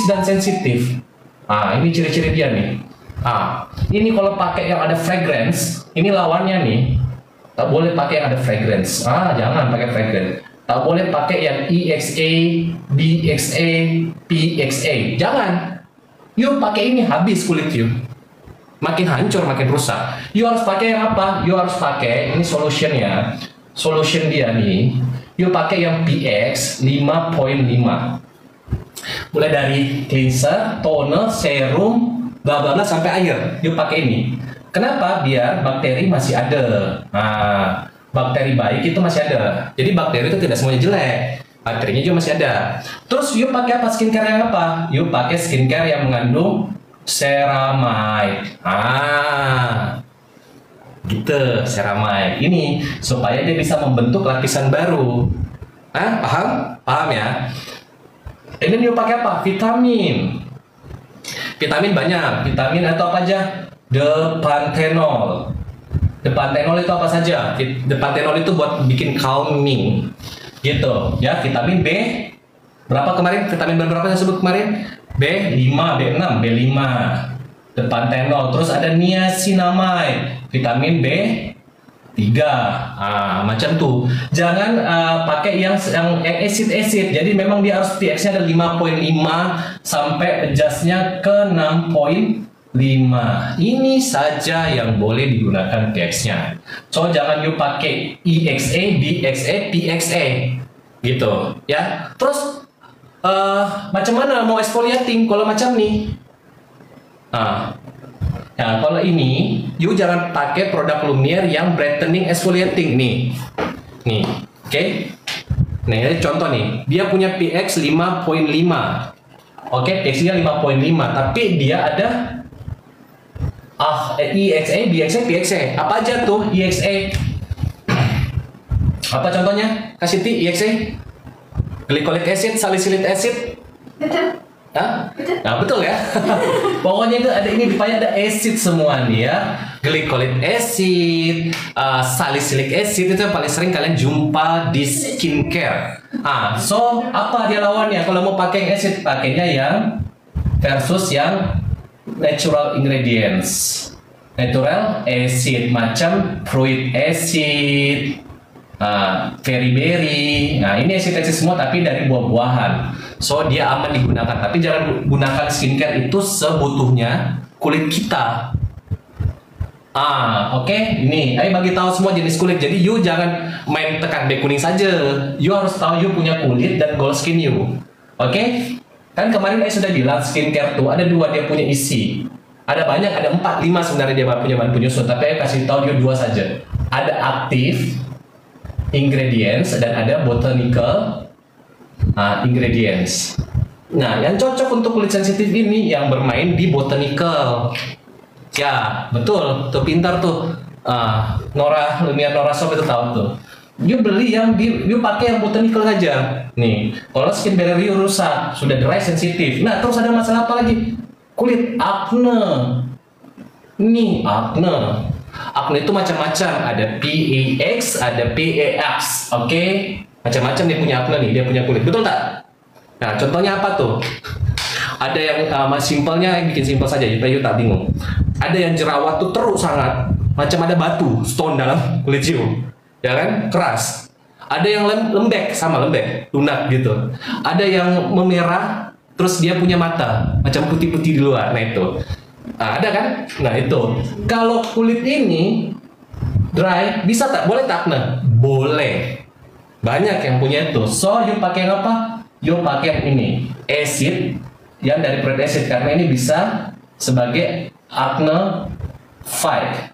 dan sensitif. Ini ciri-ciri dia nih. Ini kalau pakai yang ada fragrance, ini lawannya nih. Tak boleh pakai yang ada fragrance. Jangan pakai fragrance. Tak boleh pakai yang EXA, BXA, PXA. Jangan. You pakai ini habis kulit you. Makin hancur, makin rusak. You harus pakai yang apa? You harus pakai ini solutionnya. Solution dia nih. You pakai yang PX 5.5. Mulai dari cleanser, toner, serum, bla bla bla sampai air. You pakai ini. Kenapa? Biar bakteri masih ada. Bakteri baik itu masih ada. Jadi bakteri itu tidak semuanya jelek. Bakterinya juga masih ada. Terus you pakai apa? Skincare yang apa? You pakai skincare yang mengandung ceramide. Gitu, ceramide. Ini supaya dia bisa membentuk lapisan baru. Paham? Paham ya? Ini you pakai apa? Vitamin. Vitamin banyak. Vitamin atau apa aja? Depantenol. Depantenol itu apa saja? Depantenol itu buat bikin calming. Gitu, ya. Vitamin B berapa kemarin? Vitamin berapa saya sebut kemarin? B5, B6, B5. Depantenol. Terus ada niacinamide, vitamin B3. Macam tuh. Jangan pakai yang acid. Jadi memang dia harus pH-nya ada 5.5 sampai adjust-nya ke 6.5. Ini saja yang boleh digunakan pH-nya. So jangan you pakai EXA, BXA, PXA gitu ya. Terus macam mana mau exfoliating kalau macam nih? Ya kalau ini you jangan pakai produk Lumiere yang brightening exfoliating nih. Oke. Nih contoh nih, dia punya pH 5.5. Oke, pH-nya 5.5, tapi dia ada EXA, BXA, PXA. Apa aja tuh EXA? Apa contohnya? Kasih T, EXA. Glycolic acid, salicylic acid. Betul. Betul ya. Pokoknya itu ada ini supaya ada acid semua nih ya. Glycolic acid, salicylic acid itu yang paling sering kalian jumpa di skincare. So apa dia lawannya? Kalau mau pakai acid, pakainya yang versus yang natural ingredients. Natural acid macam fruit acid, berry. Ini acid semua tapi dari buah-buahan. So dia aman digunakan. Tapi jangan gunakan skincare itu sebutuhnya kulit kita. Oke. Ini, ayo bagi tahu semua jenis kulit. Jadi you jangan main tekan B kuning saja. You harus tahu you punya kulit dan goal skin you. Oke? Kan kemarin saya sudah bilang skincare tuh ada 2 dia punya isi. Ada banyak, ada 4, 5 sebenarnya dia punya bahan penyusun. Tapi saya kasih tahu dia 2 saja. Ada active ingredients dan ada botanical ingredients. Nah, yang cocok untuk kulit sensitif ini yang bermain di botanical. Ya, betul. Tuh pintar tuh. Lumiere Nora Shop itu tahu tuh. You beli yang you pakai yang botanical saja. Nih, kalau skin barrier you rusak, sudah dry sensitif. Nah, terus ada masalah apa lagi? Kulit acne. Nih, acne. Acne itu macam-macam. Ada PAX, ada PAX. Oke? Macam-macam dia punya acne nih, dia punya kulit. Betul tak? Nah, contohnya apa tuh? Ada yang simpelnya, bikin simpel saja supaya you tak bingung. Ada yang jerawat tuh teruk sangat, macam ada batu, stone dalam kulit you. Ya kan? Keras. Ada yang lembek, sama lembek, lunak gitu. Ada yang memerah, terus dia punya mata, macam putih-putih di luar. Nah itu. Ada kan? Nah itu. Kalau kulit ini dry, bisa tak? Boleh tak? Nah, boleh. Banyak yang punya itu. So, you pakai apa? You pakai ini, acid yang dari produk acid karena ini bisa sebagai acne fight.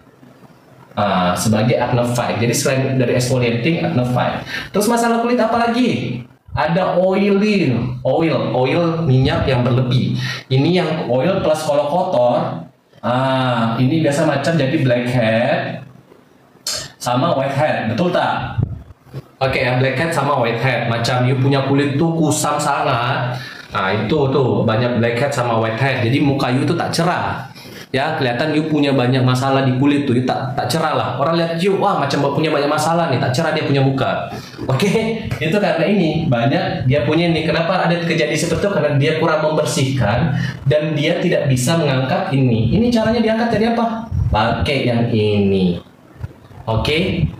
Sebagai acne fight. Jadi selain dari exfoliating, acne fight. Terus masalah kulit apa lagi? Ada oil minyak yang berlebih. Ini yang oil plus kalau kotor. Ini biasa macam jadi blackhead sama whitehead, betul tak? Oke ya, blackhead sama whitehead. Macam you punya kulit tuh kusam sangat. Itu tuh banyak blackhead sama whitehead. Jadi muka you tuh tak cerah. ya kelihatan you punya banyak masalah di kulit tuh, you tak cerah lah. Orang lihat you, wah macam punya banyak masalah nih, tak cerah dia punya muka. Oke, itu karena ini banyak dia punya ini. Kenapa ada kejadian seperti itu? Karena dia kurang membersihkan dan dia tidak bisa mengangkat ini. Ini caranya diangkat dari apa? Pakai yang ini. Oke.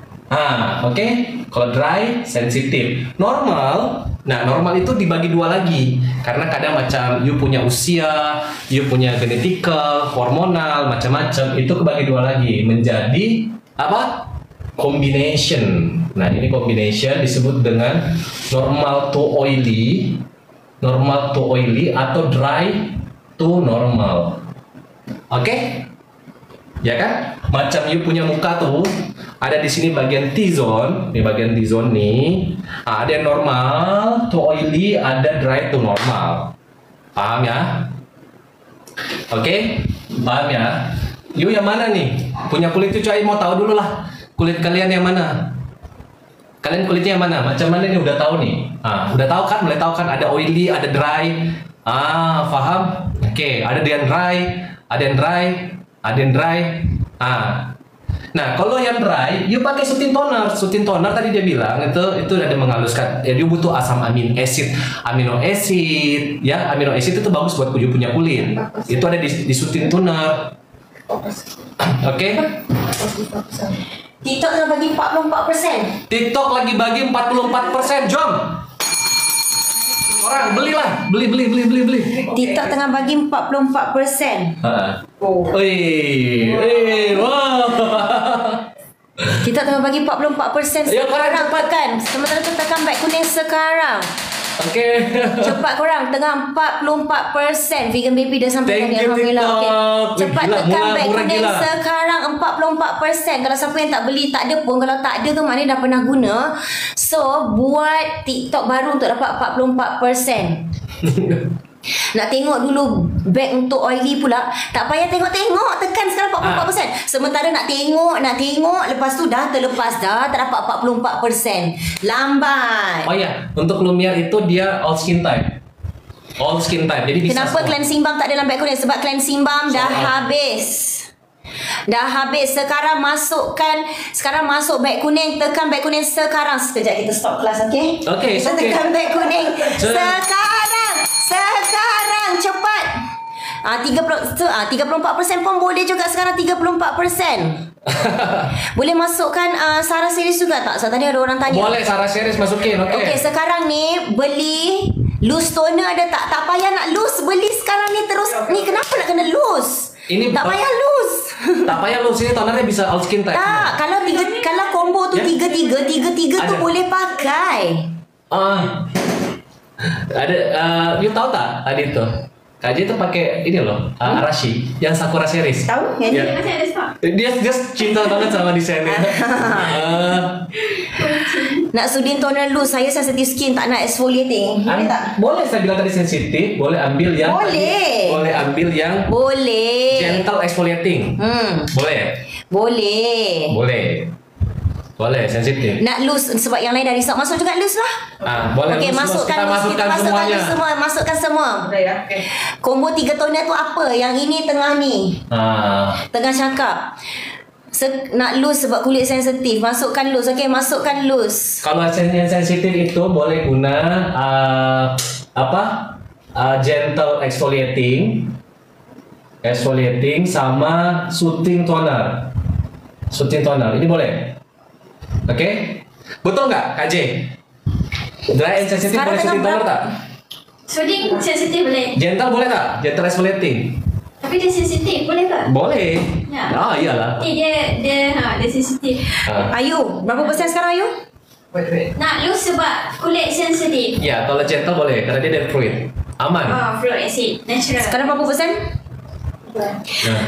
Oke. Kalau dry, sensitif. Normal. Nah, normal itu dibagi dua lagi. Karena kadang macam you punya usia, you punya genetika, hormonal, macam-macam. Itu kebagi dua lagi menjadi apa? Combination. Nah, ini combination disebut dengan normal to oily, atau dry to normal. Oke? Ya kan? Macam you punya muka tuh, ada di sini bagian T-zone, di bagian T-zone nih. Ada yang normal to oily, ada dry to normal. Paham ya? Oke? Paham ya? You yang mana nih? Punya kulit cuy, mau tahu dulu lah. Kulit kalian yang mana? Kalian kulitnya yang mana? Macam mana nih? Udah tahu nih? Udah tahu kan? Mulai tahu kan? Ada oily, ada dry. Paham? Oke, ada yang dry, ada yang dry. Nah, kalau yang dry, you pakai soothing toner. Soothing toner tadi dia bilang itu ada menghaluskan. Ya, dia butuh asam amino acid. Amino acid itu bagus buat you punya kulit. Itu ada di soothing toner. Oke? TikTok tengah bagi 44%. TikTok lagi bagi 44%. Jom. Orang belilah, beli. TikTok tengah bagi 44%. Wow. TikTok tengah bagi 44%. Ya, korang cepat kan. Sementara tu tekan baik kuning sekarang. Oke. Cepat korang, tengah 44%. Vegan baby dah sampai Thank tadi, you, alhamdulillah. TikTok. Cepat Gila, tekan baik murah kuning gila. sekarang 44%. Kalau siapa yang tak beli, tak ada pun. Kalau tak ada tu maknanya dah pernah guna. So, buat TikTok baru untuk dapat 44%. Nak tengok dulu bag untuk oily pula, tak payah tengok-tengok, tekan sekarang 44%. Sementara nak tengok, lepas tu dah terlepas dah, tak dapat 44%. Lambat. Oh ya, untuk Lumiere itu dia all skin type. Jadi bisa Kenapa semua. cleansing balm tak ada dalam bag kuning? Sebab cleansing balm dah habis. Sekarang masuk beg kuning, tekan beg kuning sekarang. Sekejap kita stop kelas, okey? Okey, Kita okey. tekan beg kuning sekarang cepat. 34% pun boleh juga sekarang 34%. Boleh masukkan Sarah series juga tak? So, tadi ada orang tanya. Boleh Sarah series masukin, Okey, sekarang ni beli loose toner ada tak? Tak payah nak loose, beli sekarang ni terus. Ni kenapa nak kena loose? Ini tak payah loose. Tak payah lu sini tonernya bisa all skin type. Tak, kalau combo tu Ya? tiga tu Ada. boleh pakai. Ada you tahu tak tadi itu? Kaji itu pakai ini loh, Arashi yang Sakura series. Tahu? Ya. Dia macam ada stok. Dia cinta banget sama desainnya. Nak soothing toner loose, saya sensitive skin, tak nak exfoliating. Boleh tak? Boleh, saya bilang tadi sensitif, boleh ambil yang Boleh. boleh ambil yang Boleh. gentle exfoliating. Boleh. Boleh, sensitif. Nak loose sebab yang lain dah risau. Masuk juga loose lah. Boleh. Okey, kita masukkan semuanya. Masukkan semua. Combo 3 toner tu apa? Yang ini tengah ni. Tengah cakap. Nak loose sebab kulit sensitif. Masukkan loose. Okey, masukkan loose. Kalau yang sensitif itu boleh guna gentle exfoliating sama soothing toner. Ini boleh. Oke? Betul nggak, KJ? Dry and sensitive Sekarang boleh soothing tengah toner tak? Soothing sensitif boleh. Gentle boleh tak? Gentle exfoliating? Tapi dia sensitif, boleh tak? Boleh. Ya. Iyalah. Dia sensitif. Ayu, berapa persen sekarang Ayu? Nak loose sebab kulit sensitif. Ya, kalau gentle boleh karena dia dari fluid. Aman. Fluid acid, natural. Sekarang berapa persen? Ya.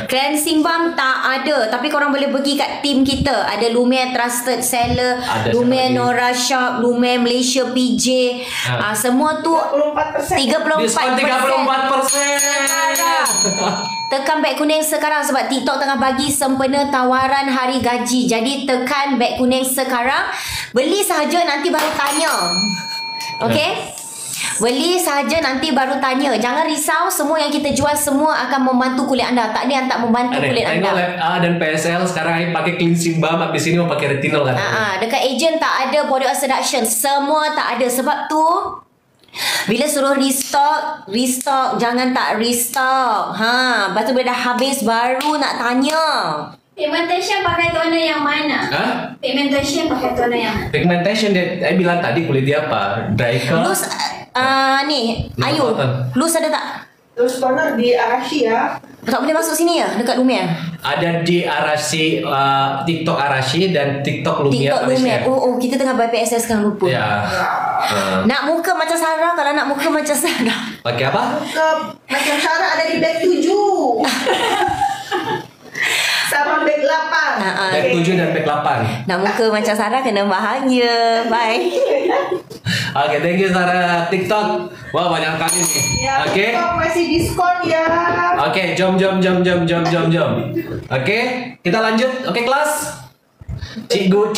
Cleansing balm tak ada, tapi korang boleh pergi kat team kita. Ada Lumiere Trusted Seller, Ada Lumiere siapa lagi? Nora Shop, Lumiere Malaysia PJ. Semua tu 34%. Diskon 34%. Tekan beg kuning sekarang sebab TikTok tengah bagi sempena tawaran hari gaji. Jadi tekan beg kuning sekarang. Beli sahaja, nanti baru tanya. Okey? Beli saja nanti baru tanya. Jangan risau, semua yang kita jual semua akan membantu kulit anda. Tak ada yang tak membantu kulit anda. Tengok Lab A dan PSL sekarang pakai cleansing balm, habis ini mau pakai retinol kan. Dekat agent tak ada body oil seduction. Semua tak ada. Sebab tu bila suruh restock jangan tak restock. Lepas tu bila dah habis baru nak tanya. Pigmentation pakai toner yang mana? Pigmentation pakai toner yang mana? Pigmentation dia, saya bilang tadi kulit dia apa? Dry ke? Loose ni Ayu, loose ada tak? Terus toner di Arashi ya. Tak boleh masuk sini ya, dekat Lumiere. Ada di Arashi, TikTok Arashi dan TikTok Lumiere. TikTok Lumiere. Oh, kita tengah buy PSS sekarang lupa. Ya. Nak muka macam Sarah, kalau nak muka macam Sarah. Pakai apa? Muka macam Sarah ada di bag 7. Sama bag 8. Bag 7 dan bag 8. Nak muka macam Sarah kena bahagia. Bye. Okay, thank you Sarah. TikTok. Wah, banyak kali nih. Ya, Okay. masih diskon ya. Okay, jom. Okay, kita lanjut. Okay, kelas. Cikgu.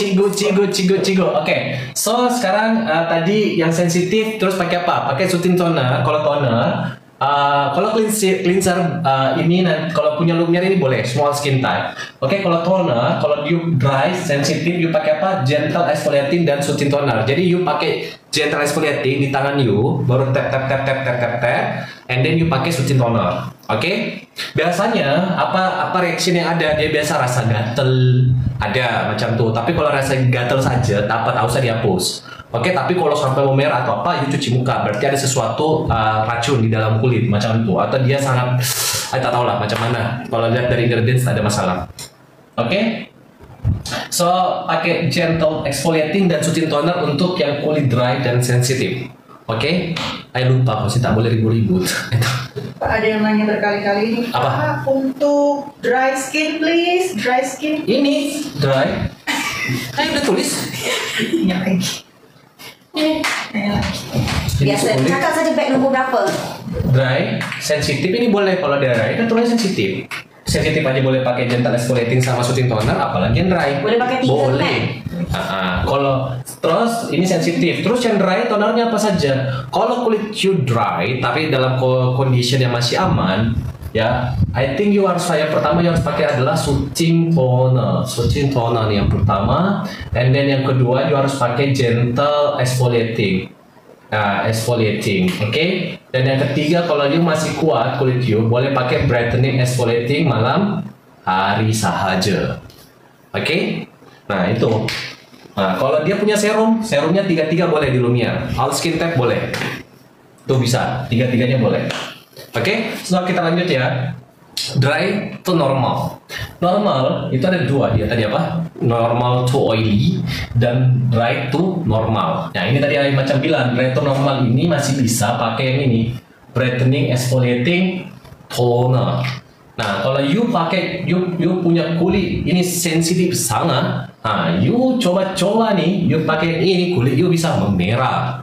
Okay, so sekarang tadi yang sensitif terus pakai apa? Pakai soothing toner. Kalau toner, kalau cleanser ini kalau punya Lumiere ini boleh small skin type. Oke, kalau toner, kalau you dry sensitif, you pakai apa? Gentle exfoliating dan soothing toner. Jadi you pakai gentle exfoliating di tangan you, baru tap, and then you pakai soothing toner. Oke? Biasanya apa reaction yang ada? Dia biasa rasa gatel, ada macam tuh. Tapi kalau rasa gatel saja, tak usah dihapus. Oke, tapi kalau sampai memerah atau apa, you cuci muka. Berarti ada sesuatu racun di dalam kulit macam itu. Atau dia sangat, saya tak tahu lah macam mana. Kalau lihat dari ingredients ada masalah. Oke, so pakai gentle exfoliating dan soothing toner untuk yang kulit dry dan sensitif. Oke, saya lupa pasti tak boleh ribut-ribut. Ada yang nanya berkali-kali ini. Apa? Untuk dry skin please, dry skin. Ini dry. Saya udah tulis. Ini lagi. Biasa, cakap saja bag nombor berapa. Dry, sensitif ini boleh kalau dry, kan tulis sensitif. Sensitif aja boleh pakai gentle exfoliating sama soothing toner, apalagi yang dry. Boleh pakai 3 boleh. Kalau terus ini sensitif, terus yang dry tonernya apa saja. Kalau kulit you dry tapi dalam condition yang masih aman, ya, I think you harus pertama you harus pakai adalah soothing toner. Soothing toner nih yang pertama, and then yang kedua you harus pakai gentle exfoliating. Exfoliating, oke? Dan yang ketiga kalau you masih kuat kulit you, boleh pakai brightening exfoliating malam hari sahaja. Oke? Nah, itu. Nah, kalau dia punya serumnya 3 boleh di Lumiere. All skin type boleh. Tuh bisa, 3-3-nya boleh. Oke, setelah kita lanjut ya. Dry to normal. Normal itu ada 2 dia tadi apa? Normal to oily dan dry to normal. Nah, ini tadi yang macam bilang dry to normal ini masih bisa pakai yang ini, brightening exfoliating toner. Nah, kalau you pakai you punya kulit ini sensitif sangat, you coba nih, you pakai ini kulit you bisa memerah.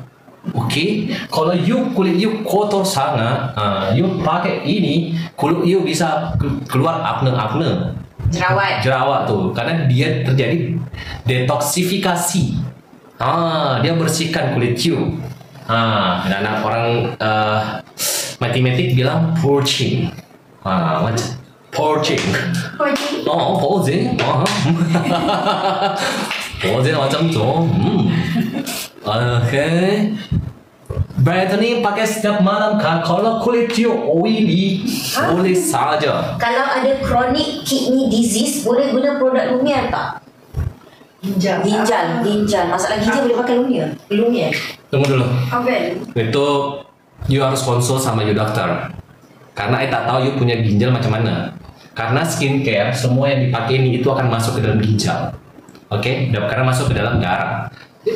Oke, kalau kulit you kotor sangat, you pakai ini kulit you bisa keluar acne. Jerawat tuh, karena dia terjadi detoksifikasi. Dia bersihkan kulit you. Dan orang matematik bilang purging. Macam purging. Purging. Purging macam tu. Oke. Brightening pakai setiap malam kan. Kalau kulit you oily, boleh saja. Kalau ada chronic kidney disease, boleh guna produk Lumiere tak? Ginjal. Masalah ginjal boleh pakai Lumiere. Tunggu dulu. Oven. Itu you harus konsul sama you dokter. Karena saya tak tahu you punya ginjal macam mana. Karena skincare semua yang dipakai ini itu akan masuk ke dalam ginjal. Oke, karena masuk ke dalam darah.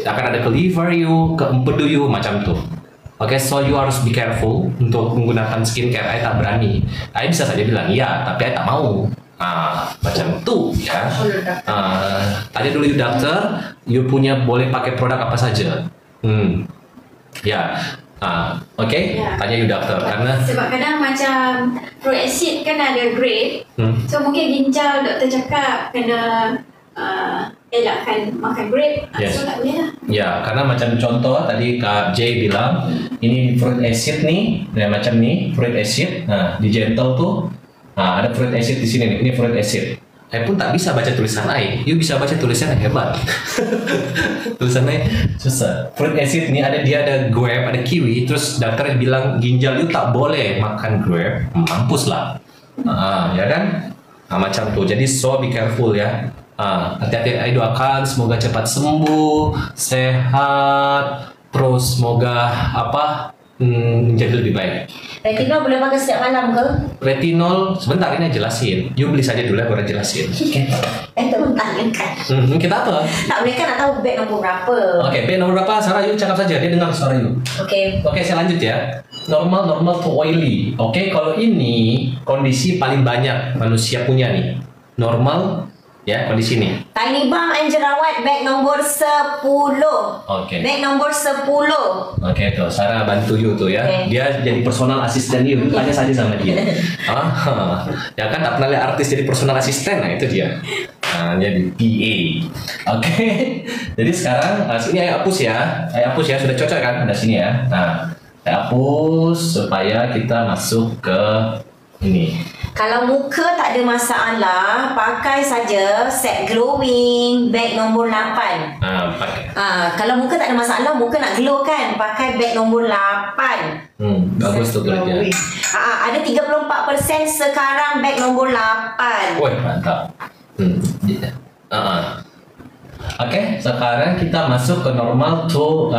Akan ada ke liver you, ke empedu you macam tuh. Oke, so you harus be careful untuk menggunakan skincare. Saya tak berani. Saya bisa saja bilang iya, tapi saya tak mau. Macam tuh ya. Tanya dulu you dokter, you punya boleh pakai produk apa saja. Ya. Oke, tanya you dokter karena sebab kadang macam pro acid kan ada grade. So mungkin ginjal doktor cakap kena elakkan makan grape. Yes. So tak boleh lah. Ya, karena macam contoh tadi Kak J bilang ini fruit acid nih, macam nih fruit acid. Nah, di gentle tuh, nah ada fruit acid di sini nih, ini fruit acid. Saya pun tak bisa baca tulisan I. You bisa baca tulisannya, hebat. Tulisannya susah. Fruit acid nih dia ada grape, ada kiwi. Terus dokter bilang ginjal you tak boleh makan grape, mampus lah. Ya kan? Nah, macam tuh. Jadi so be careful ya. Hati-hati, saya doakan semoga cepat sembuh, sehat, terus semoga menjadi lebih baik. Retinol boleh makan setiap malam ke? Retinol sebentar ini jelasin. You beli saja dulu ya baru jelasin. Oke. Bentar kan. Kita apa? Tak boleh kan nak tahu beg nombor berapa. Oke, beg nomor berapa? Sarah, you cakap saja. Dia dengar suara you. Oke. Oke, saya lanjut ya. Normal to oily. Oke, kalau ini kondisi paling banyak manusia punya nih. Normal ya kondisi ini. Tiny Balm and Jerawat beg nombor 10. Oke. Beg nombor 10. Oke tuh, Sarah bantu you tuh ya. Okay. Dia jadi personal assistant you. Tanya saja sama dia. Ya kan tak pernah lihat artis jadi personal assistant, nah itu dia. Nah, jadi PA. Oke. Jadi sekarang sini saya hapus ya. Saya hapus ya, sudah cocok kan? Ada sini ya. Nah, saya hapus supaya kita masuk ke ini. Kalau muka tak ada masalah, pakai saja set glowing beg nombor 8. Pakai. Kalau muka tak ada masalah, muka nak glow kan, pakai beg nombor 8. Bagus tuh kulitnya. Ada 34% sekarang beg nombor 8. Wih, mantap. Oke, sekarang kita masuk ke normal to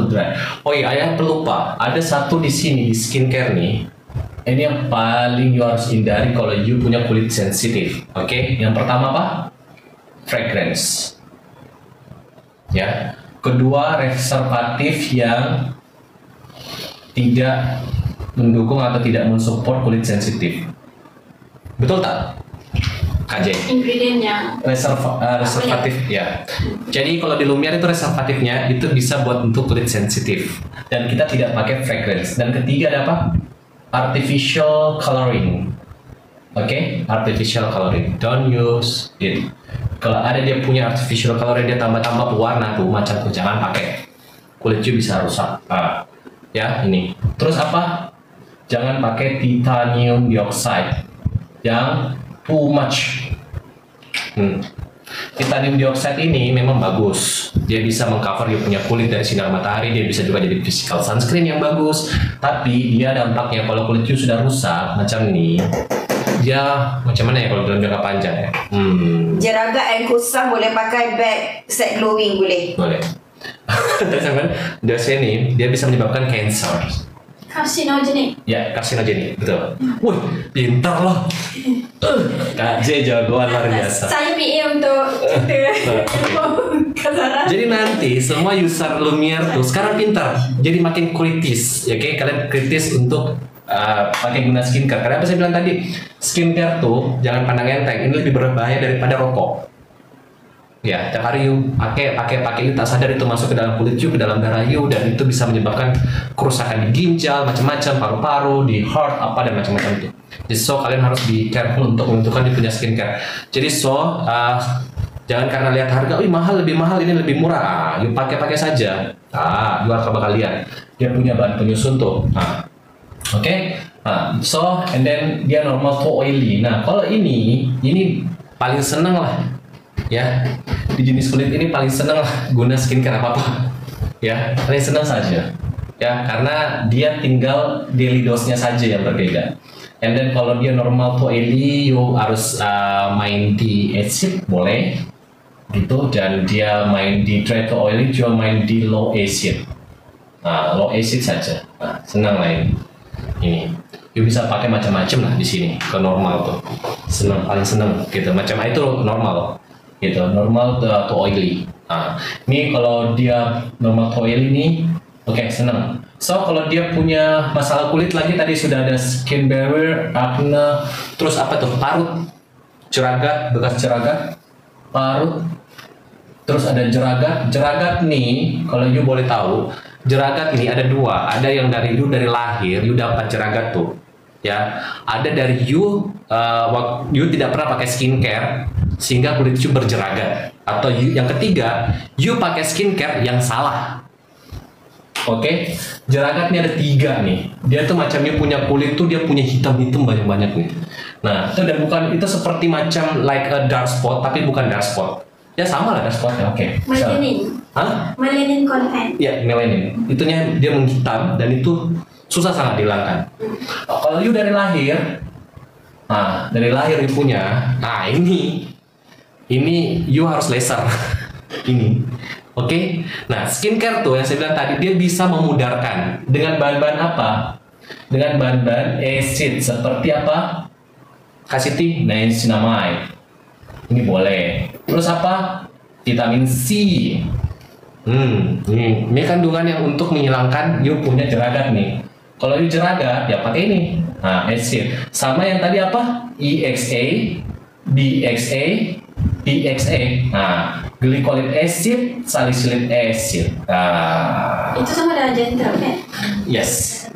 dry. Oh iya, ayah pelupa. Ada satu di sini di skincare nih. Ini yang paling you harus hindari kalau you punya kulit sensitif. Oke, yang pertama apa? Fragrance. Ya. Kedua, reservatif yang tidak mendukung atau tidak mensupport kulit sensitif. Betul tak? KJ. Ingredient yang Reservatif ya. Jadi kalau di Lumiere itu reservatifnya itu bisa buat untuk kulit sensitif dan kita tidak pakai fragrance. Dan ketiga ada apa? Artificial coloring. Oke, artificial coloring. Don't use it. Kalau ada dia punya artificial coloring, dia tambah-tambah pewarna tuh macam tuh, jangan pakai. Kulit you bisa rusak. Ya ini. Terus apa? Jangan pakai titanium dioxide yang too much. Titanium dioxide ini memang bagus. Dia bisa mengcover dia punya kulit dari sinar matahari. Dia bisa juga jadi physical sunscreen yang bagus. Tapi dia dampaknya kalau kulit you sudah rusak macam ini, dia macam mana ya kalau dalam jangka panjang ya? Jeragat and kusam boleh pakai beg set glowing boleh. Boleh. Dosa ini dia bisa menyebabkan cancer. carcinogenic. Ya, carcinogenic, betul. Wih, pintar loh. Kak J jagoan luar biasa. Saya PA untuk kita. Jadi nanti semua user Lumiere tuh sekarang pintar, jadi makin kritis, ya kayak kalian kritis untuk pakai guna skincare. Karena apa saya bilang tadi, skincare tuh jangan pandang enteng, ini lebih berbahaya daripada rokok. Ya, tiap hari you pakai you tak sadar itu masuk ke dalam kulit you, ke dalam darah you, dan itu bisa menyebabkan kerusakan di ginjal, macam-macam, paru-paru, di heart, apa dan macam-macam itu. Jadi so kalian harus be careful untuk menentukan dia punya skincare. Jadi so jangan karena lihat harga, mahal, lebih mahal, ini lebih murah, you pakai saja. You akan bakal lihat dia punya bahan penyusun tuh. Oke. So and then dia normal to oily. Nah kalau ini paling seneng lah. Ya, di jenis kulit ini paling seneng lah guna skincare apa-apa. Ya, paling seneng saja. Ya, karena dia tinggal daily dose-nya saja yang berbeda. And then kalau dia normal to oily, you harus main di acid boleh, gitu. Dan dia main di dry to oily, juga main di low acid. Low acid saja. Senang lah ini. You bisa pakai macam-macam lah di sini ke normal tuh. Paling seneng gitu. Macam itu normal. Gitu, normal to oily. Ini kalau dia normal to oily nih, oke, senang. So kalau dia punya masalah kulit lagi, tadi sudah ada skin barrier, acne, terus apa tuh, parut, jeragat, bekas jeragat, parut, terus ada jeragat nih. Kalau you boleh tahu, jeragat ini ada dua, ada yang dari lahir, you dapat jeragat tuh. Ya, ada dari you tidak pernah pakai skincare, sehingga kulit you berjeragat. Atau yang ketiga, you pakai skincare yang salah. Oke, jeragatnya ada 3 nih. Dia tuh macam you punya kulit tuh dia punya hitam-hitam banyak-banyak nih. Nah, itu dan bukan itu seperti macam like a dark spot, tapi bukan dark spot. Ya sama lah dark spot ya. Oke. Melanin. Hah? Melanin content. Iya, melanin. Itunya dia menghitam dan itu susah sangat dihilangkan. Kalau you dari lahir, dari lahir you punya, ini you harus laser. Ini. Oke, nah skincare tuh yang saya bilang tadi dia bisa memudarkan dengan bahan-bahan apa? Dengan bahan-bahan acid seperti apa? Kasih niacinamide. Ini boleh. Terus apa? Vitamin C. Ini kandungan yang untuk menghilangkan you punya jeragat nih. Kalau you jeragat ya pakai ini. Nah, acid. Sama yang tadi apa? EXA, DXA, PXA. Nah, glycolic acid, salicylic acid. Itu sama dengan gentle kan? Yes.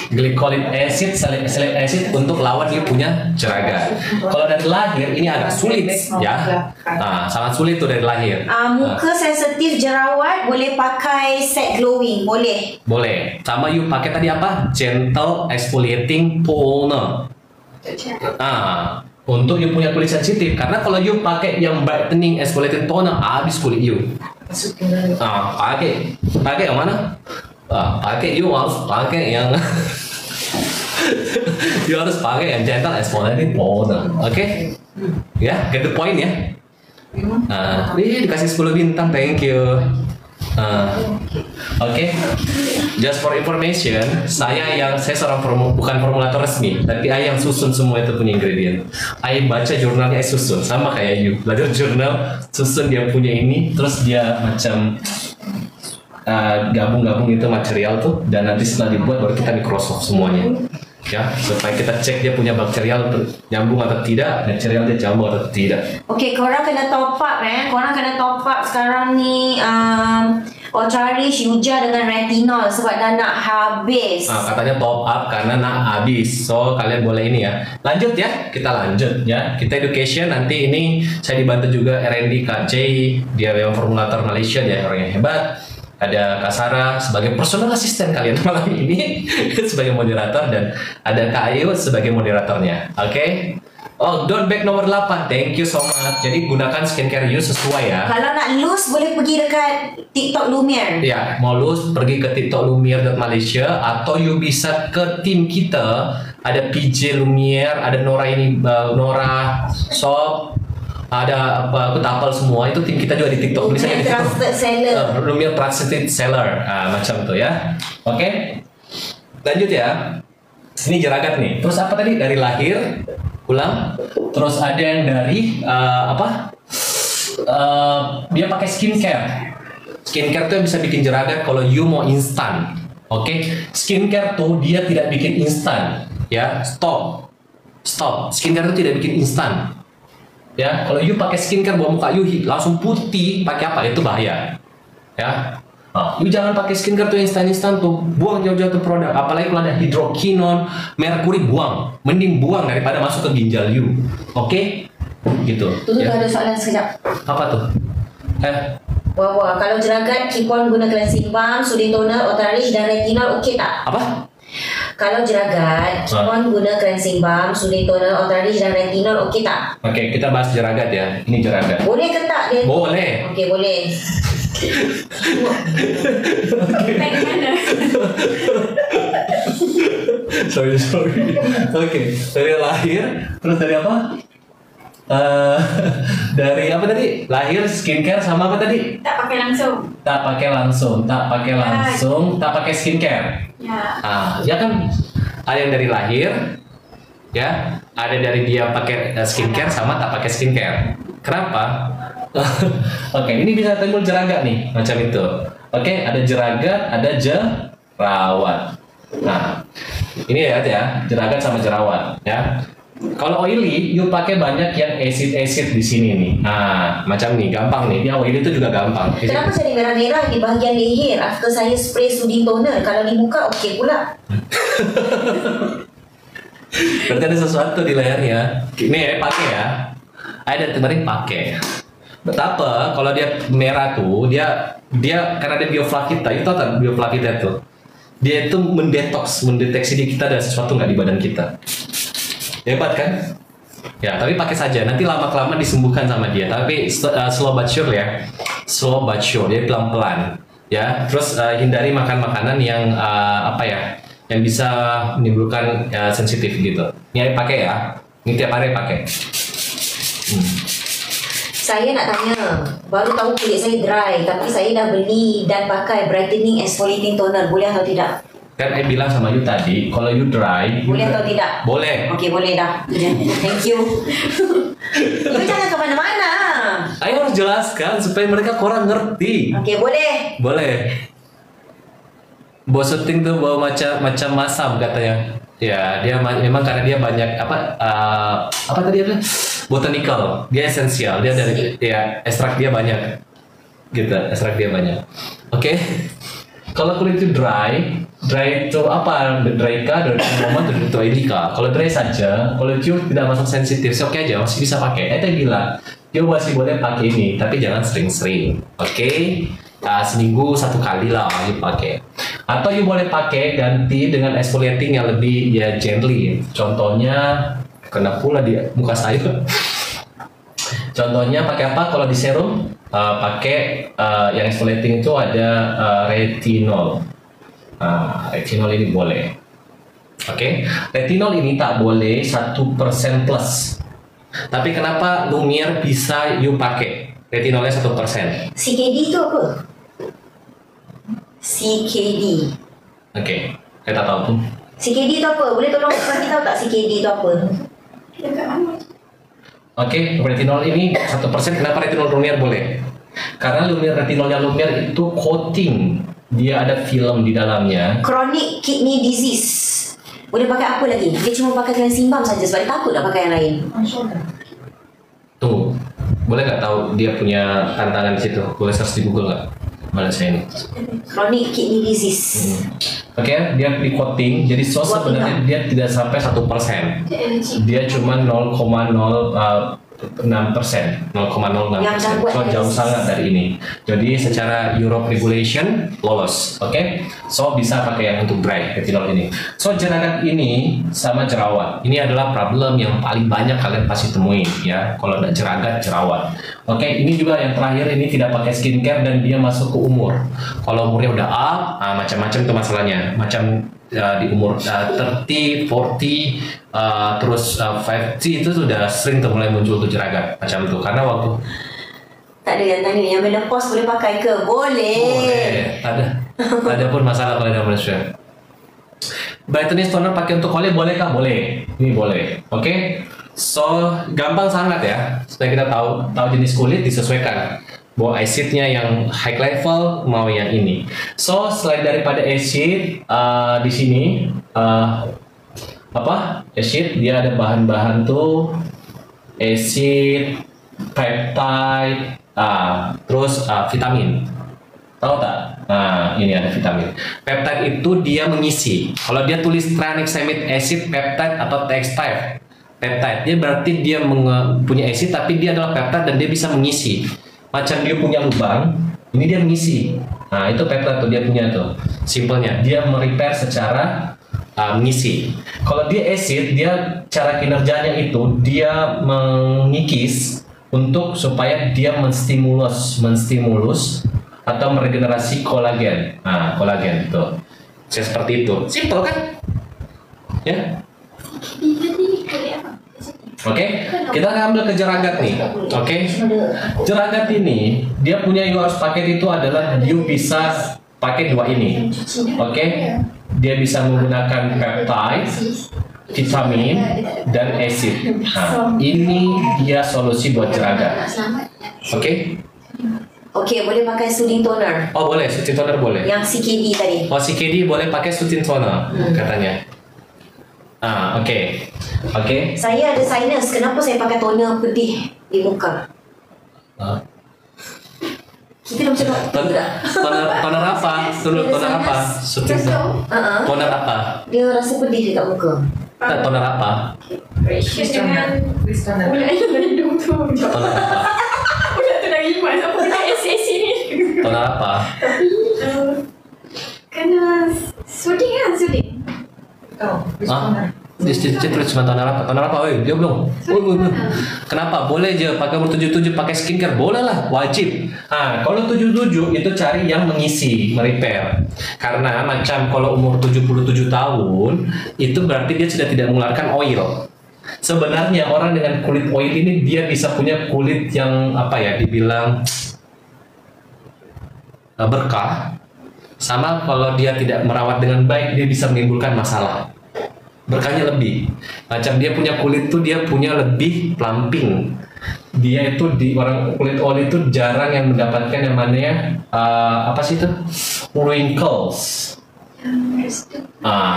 Glycolic acid, salicylic acid untuk lawan you punya jeragat. Kalau dari lahir ini agak sulit ya. Sangat sulit tuh dari lahir. Muka sensitif jerawat boleh pakai set glowing, boleh. Boleh. Sama you pakai tadi apa? Gentle exfoliating toner. Untuk you punya kulit sensitif, karena kalau you pakai yang brightening exfoliating toner habis kulit you. Pakai yang mana? Pakai you harus pakai yang you harus pakai yang gentle exfoliating toner. Oke? Ya, get the point ya. Dikasih 10 bintang, thank you. Oke. Just for information, saya seorang bukan formulator resmi, tapi saya yang susun semua itu punya ingredient. Saya baca jurnalnya, saya susun sama kayak you. Belajar jurnal, susun dia punya ini, terus dia macam gabung-gabung itu material tuh, dan nanti setelah dibuat baru kita di cross off semuanya. Ya, supaya kita cek dia punya bakterial nyambung atau tidak, material dia nyambung atau tidak. Okey, korang kena top up korang kena top up sekarang ni Ultralish Yuja dengan retinol sebab dah nak habis. Katanya top up karena nak habis. So kalian boleh ini ya. Lanjut ya, kita lanjut ya. Kita education nanti ini saya dibantu juga R&D Kak Jay, dia yang formulator Malaysia, dia orang yang hebat. Ada Kak Sarah sebagai personal assistant kalian malam ini sebagai moderator, dan ada Kak Ayu sebagai moderatornya. Oke? Oh, don't back nomor 8. Thank you so much. Jadi gunakan skincare you sesuai ya. Kalau nak loose boleh pergi dekat TikTok Lumiere. Ya, mau loose pergi ke TikTok Lumiere.Malaysia, atau you bisa ke tim kita. Ada PJ Lumiere, ada Nora Nora Shop, ada aku tapal semua, itu tim kita juga di TikTok. Lumiere Trusted Seller. Lumiere Trusted Seller, macam tuh ya. Oke, lanjut ya. Ini jeragat nih. Terus apa tadi? Dari lahir, ulang. Terus ada yang dari dia pakai skincare. Skincare tuh yang bisa bikin jeragat kalau you mau instan. Oke, skincare tuh dia tidak bikin instan. Ya, stop. Skincare tuh tidak bikin instan. Ya, kalau you pakai skincare buat muka you langsung putih, pakai apa? Itu bahaya. Ya. You jangan pakai skincare tuh instan tuh, buang jauh-jauh tuh produk. Apalagi kalau ada hidrokinon, merkuri, buang. Mending buang daripada masuk ke ginjal you. Oke? Gitu. Tuh ada soalan sekejap. Apa tuh? Wah, kalau jeragat keep on guna cleansing balm, soothing toner, Ultralish dan retinol, okey tak? Apa? Kalau jeragat, keep on guna cleansing balm, soothing toner, Ultralish dan retinol, okey tak? Oke, kita bahas jeragat ya. Ini jeragat. Boleh ke tak dia? Boleh. Okey, boleh. Baik mana? Sorry. Oke, dari lahir, terus dari apa? Dari apa tadi? Lahir, skincare sama apa tadi? Tak pakai langsung. Tak pakai skincare. Ya. Ya kan, ada yang dari lahir, ya, ada dari dia pakai skincare sama tak pakai skincare. Kenapa? Oke, ini bisa timbul jeragat nih, macam itu. Oke, ada jeragat, ada jerawat. Nah, ini ya, jeragat sama jerawat, ya. Kalau oily, you pakai banyak yang acid di sini nih. Nah, macam nih, gampang nih. Dia oily itu juga gampang. Kenapa jadi merah-merah di bahagian leher after saya spray soothing toner? Kalau di muka okey pula. Berarti ada sesuatu di lehernya. Ini ya, pakai ya. Saya dari kemarin pakai. Betapa kalau dia merah tuh, dia karena dia bioflakita, itu tahu kan bioflakita itu? Dia itu mendeteksi di kita ada sesuatu nggak di badan kita. Hebat kan? Ya, tapi pakai saja. Nanti lama-kelamaan disembuhkan sama dia. Tapi slow but sure ya. Slow but sure. Dia pelan-pelan. Ya. Terus hindari makan makanan yang yang bisa menimbulkan sensitif gitu. Ini pakai ya. Ini tiap hari pakai. Saya nak tanya, baru tahu kulit saya dry, tapi saya dah beli dan pakai brightening exfoliating toner, boleh atau tidak? Kan saya bilang sama you tadi, kalau you dry, boleh atau tidak? Boleh. Okey, boleh dah. Thank you. You jangan ke mana-mana. Saya harus jelaskan supaya mereka kurang ngerti. Okey, boleh. Boleh. Bos syuting tuh bawa macam masam katanya. Ya, dia memang karena dia banyak apa tadi apa? Botanical. Dia esensial. Dia dari ekstrak dia banyak. Gitu, ekstrak dia banyak. Oke. Kalau kulit itu dry itu apa? Dry kah? Dry moment itu indica. Kalau dry saja, kalau itu tidak masuk sensitif, oke aja masih bisa pakai. Saya bilang, dia masih boleh pakai ini, tapi jangan sering-sering. Oke? Seminggu 1 kali lah dipakai. Atau you boleh pakai ganti dengan exfoliating yang lebih gently. Contohnya kena pula di muka saya. Contohnya pakai apa? Kalau di serum pakai yang exfoliating itu ada retinol. Retinol ini boleh. Oke, retinol ini tak boleh 1% plus. Tapi kenapa Lumiere bisa you pakai? Retinolnya 1%. CKD itu apa? CKD. Oke, saya tak tahu tuh. CKD itu apa? Boleh tolong kasih tahu tak CKD itu apa? Dekat mana? Oke, retinol ini 1%. Kenapa retinol Lumiere boleh? Karena retinolnya Lumiere itu coating. Dia ada film di dalamnya. Chronic kidney disease. Boleh pakai apa lagi? Dia cuma pakai dengan simbam saja sebab dia takut nak pakai yang lain. Tunggu, boleh nggak tahu dia punya tantangan di situ? Boleh search di Google nggak? Mana saya ini? Chronic kidney disease. Oke, dia di coating, jadi sebenarnya dia tidak sampai 1%. Dia cuma 0,06%, 0,06%. So jauh sangat dari ini. Jadi secara Europe regulation lolos, oke? So bisa pakai yang untuk dry retinol ini. So jerawat ini sama jerawat. Ini adalah problem yang paling banyak kalian pasti temuin ya. Kalau ada jerawat. Oke, ini juga yang terakhir ini tidak pakai skincare dan dia masuk ke umur. Kalau umurnya udah up, macam-macam tuh masalahnya. Macam di umur 30, 40, terus 50 itu sudah sering tuh mulai muncul tuh jerawat macam itu. Karena waktu tak ada yang tanya yang menopause boleh pakai ke? Boleh. Ada pun masalah kalau ada manusia. Brightening toner pakai untuk kulit boleh kah? Boleh. Ini boleh. Oke. So gampang sangat ya. Supaya kita tahu jenis kulit disesuaikan. Mau acidnya yang high level mau yang ini. So selain daripada acid di sini acid dia ada bahan-bahan tuh acid, peptide, terus vitamin. Tahu tak? Nah, ini ada vitamin. Peptide itu dia mengisi. Kalau dia tulis tranexamic acid, peptide atau textile. Peptide, dia berarti dia punya acid tapi dia adalah peptide dan dia bisa mengisi. Macam dia punya lubang, ini dia mengisi. Nah, itu peptide tuh dia punya tuh. Simpelnya, dia merepair secara mengisi. Kalau dia acid, dia cara kinerjanya itu dia mengikis untuk supaya dia menstimulus atau meregenerasi kolagen. Nah, kolagen itu. Seperti itu. Simpel kan? Ya. Oke, kita akan ambil ke jerawat nih. Oke, jerawat ini dia punya yang harus pakai itu adalah dia bisa pakai dua ini. Oke, dia bisa menggunakan peptide, vitamin, dan acid. Nah, ini dia solusi buat jerawat. Oke. Oke, boleh pakai soothing toner. Oh boleh, soothing toner boleh. Yang CKD tadi. Oh CKD boleh pakai soothing toner katanya. Oke. Saya ada sinus. Kenapa saya pakai toner pedih di muka? Kita dah macam Toner apa? Toner apa? Soothing toner apa? dia rasa pedih dekat muka. Toner apa? Ration dengan bulan yang mendung tu. Toner apa? Bulan tu dah rimas. Apa bulan SS ni? Toner apa? Tapi kena suding kan, suding. Dia terus cuma toner apa? Toner apa? Dia belum. Kenapa? Boleh je pakai umur 77 pakai skincare, boleh lah, wajib. Kalau 77 itu cari yang mengisi, merepair. Karena macam kalau umur 77 tahun itu berarti dia sudah tidak mengeluarkan oil. Sebenarnya orang dengan kulit oil ini dia bisa punya kulit yang apa ya, dibilang berkah. Sama kalau dia tidak merawat dengan baik, dia bisa menimbulkan masalah. Berkahnya lebih, macam dia punya kulit tuh dia punya lebih plumping. Dia itu di orang kulit oil itu jarang yang mendapatkan yang namanya apa sih itu, wrinkles.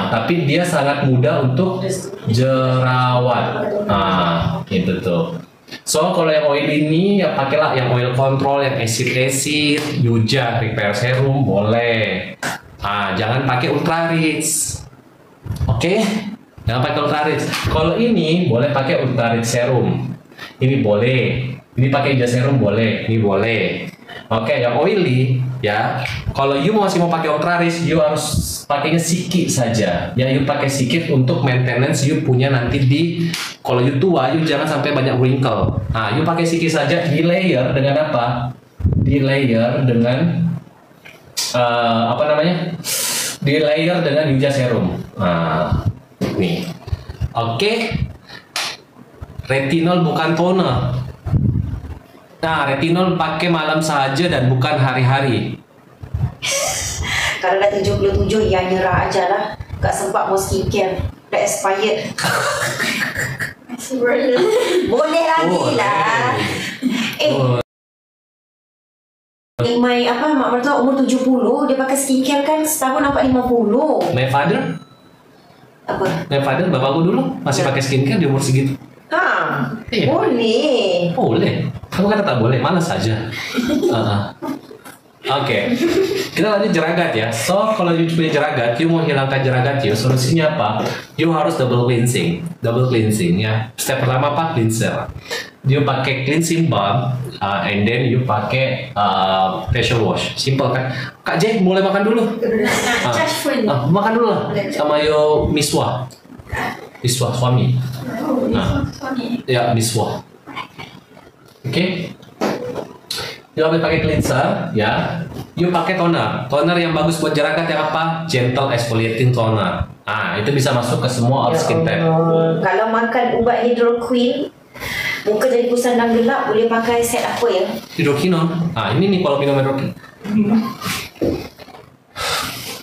Tapi dia sangat mudah untuk jerawat. Itu tuh. So kalau yang oil ini ya pakailah yang oil control, yang acid Yuja repair serum boleh. Jangan pakai ultra rich. Oke, jangan pakai ultra rich. Kalau ini boleh pakai ultra rich serum. Ini boleh. Ini pakai Yuja serum boleh. Ini boleh. Oke, yang oily ya. Kalau you masih mau pakai ultra rich, you harus pakainya sedikit saja. Ya, you pakai sedikit untuk maintenance you punya nanti di. Kalau you tua, you jangan sampai banyak wrinkle. You pakai sedikit saja. Di layer dengan apa? Di layer dengan apa namanya? Di layer dengan Yuja serum. Nih. Oke. Retinol bukan toner. Retinol pakai malam saja dan bukan hari-hari. Kalau dah 77 ya nyerah aja lah. Gak sempat mau skincare. Dah expired. Masih boleh. Boleh lagi lah. My mak mertua umur 70, dia pakai skincare kan setahun nampak 50. My father? Apa? My father, bapakku dulu masih pakai skincare di umur segitu. Iya. Boleh. Boleh. Kamu kata tak boleh, malas saja. Oke. Kita lanjut jeragat ya. So, kalau you punya jeragat, you mau hilangkan jeragat you, solusinya apa? You harus double cleansing. Double cleansing ya. Step pertama apa? Cleanser. You pakai cleansing balm, and then you pakai facial wash. Simple kan? Kak J, mulai makan dulu. Makan dulu lah. Sama yo miswa. Miswa suami. Ya, miswa. Oke. You habis pakai cleanser, ya. You pakai toner. Toner yang bagus buat jeragat yang apa? Gentle exfoliating toner. Itu bisa masuk ke semua skin type. Kalau makan ubat hidroquin, muka jadi kusam dan gelap, boleh pakai set apa ya? Hidroquinone. Ini nih kalau minum hidroquin.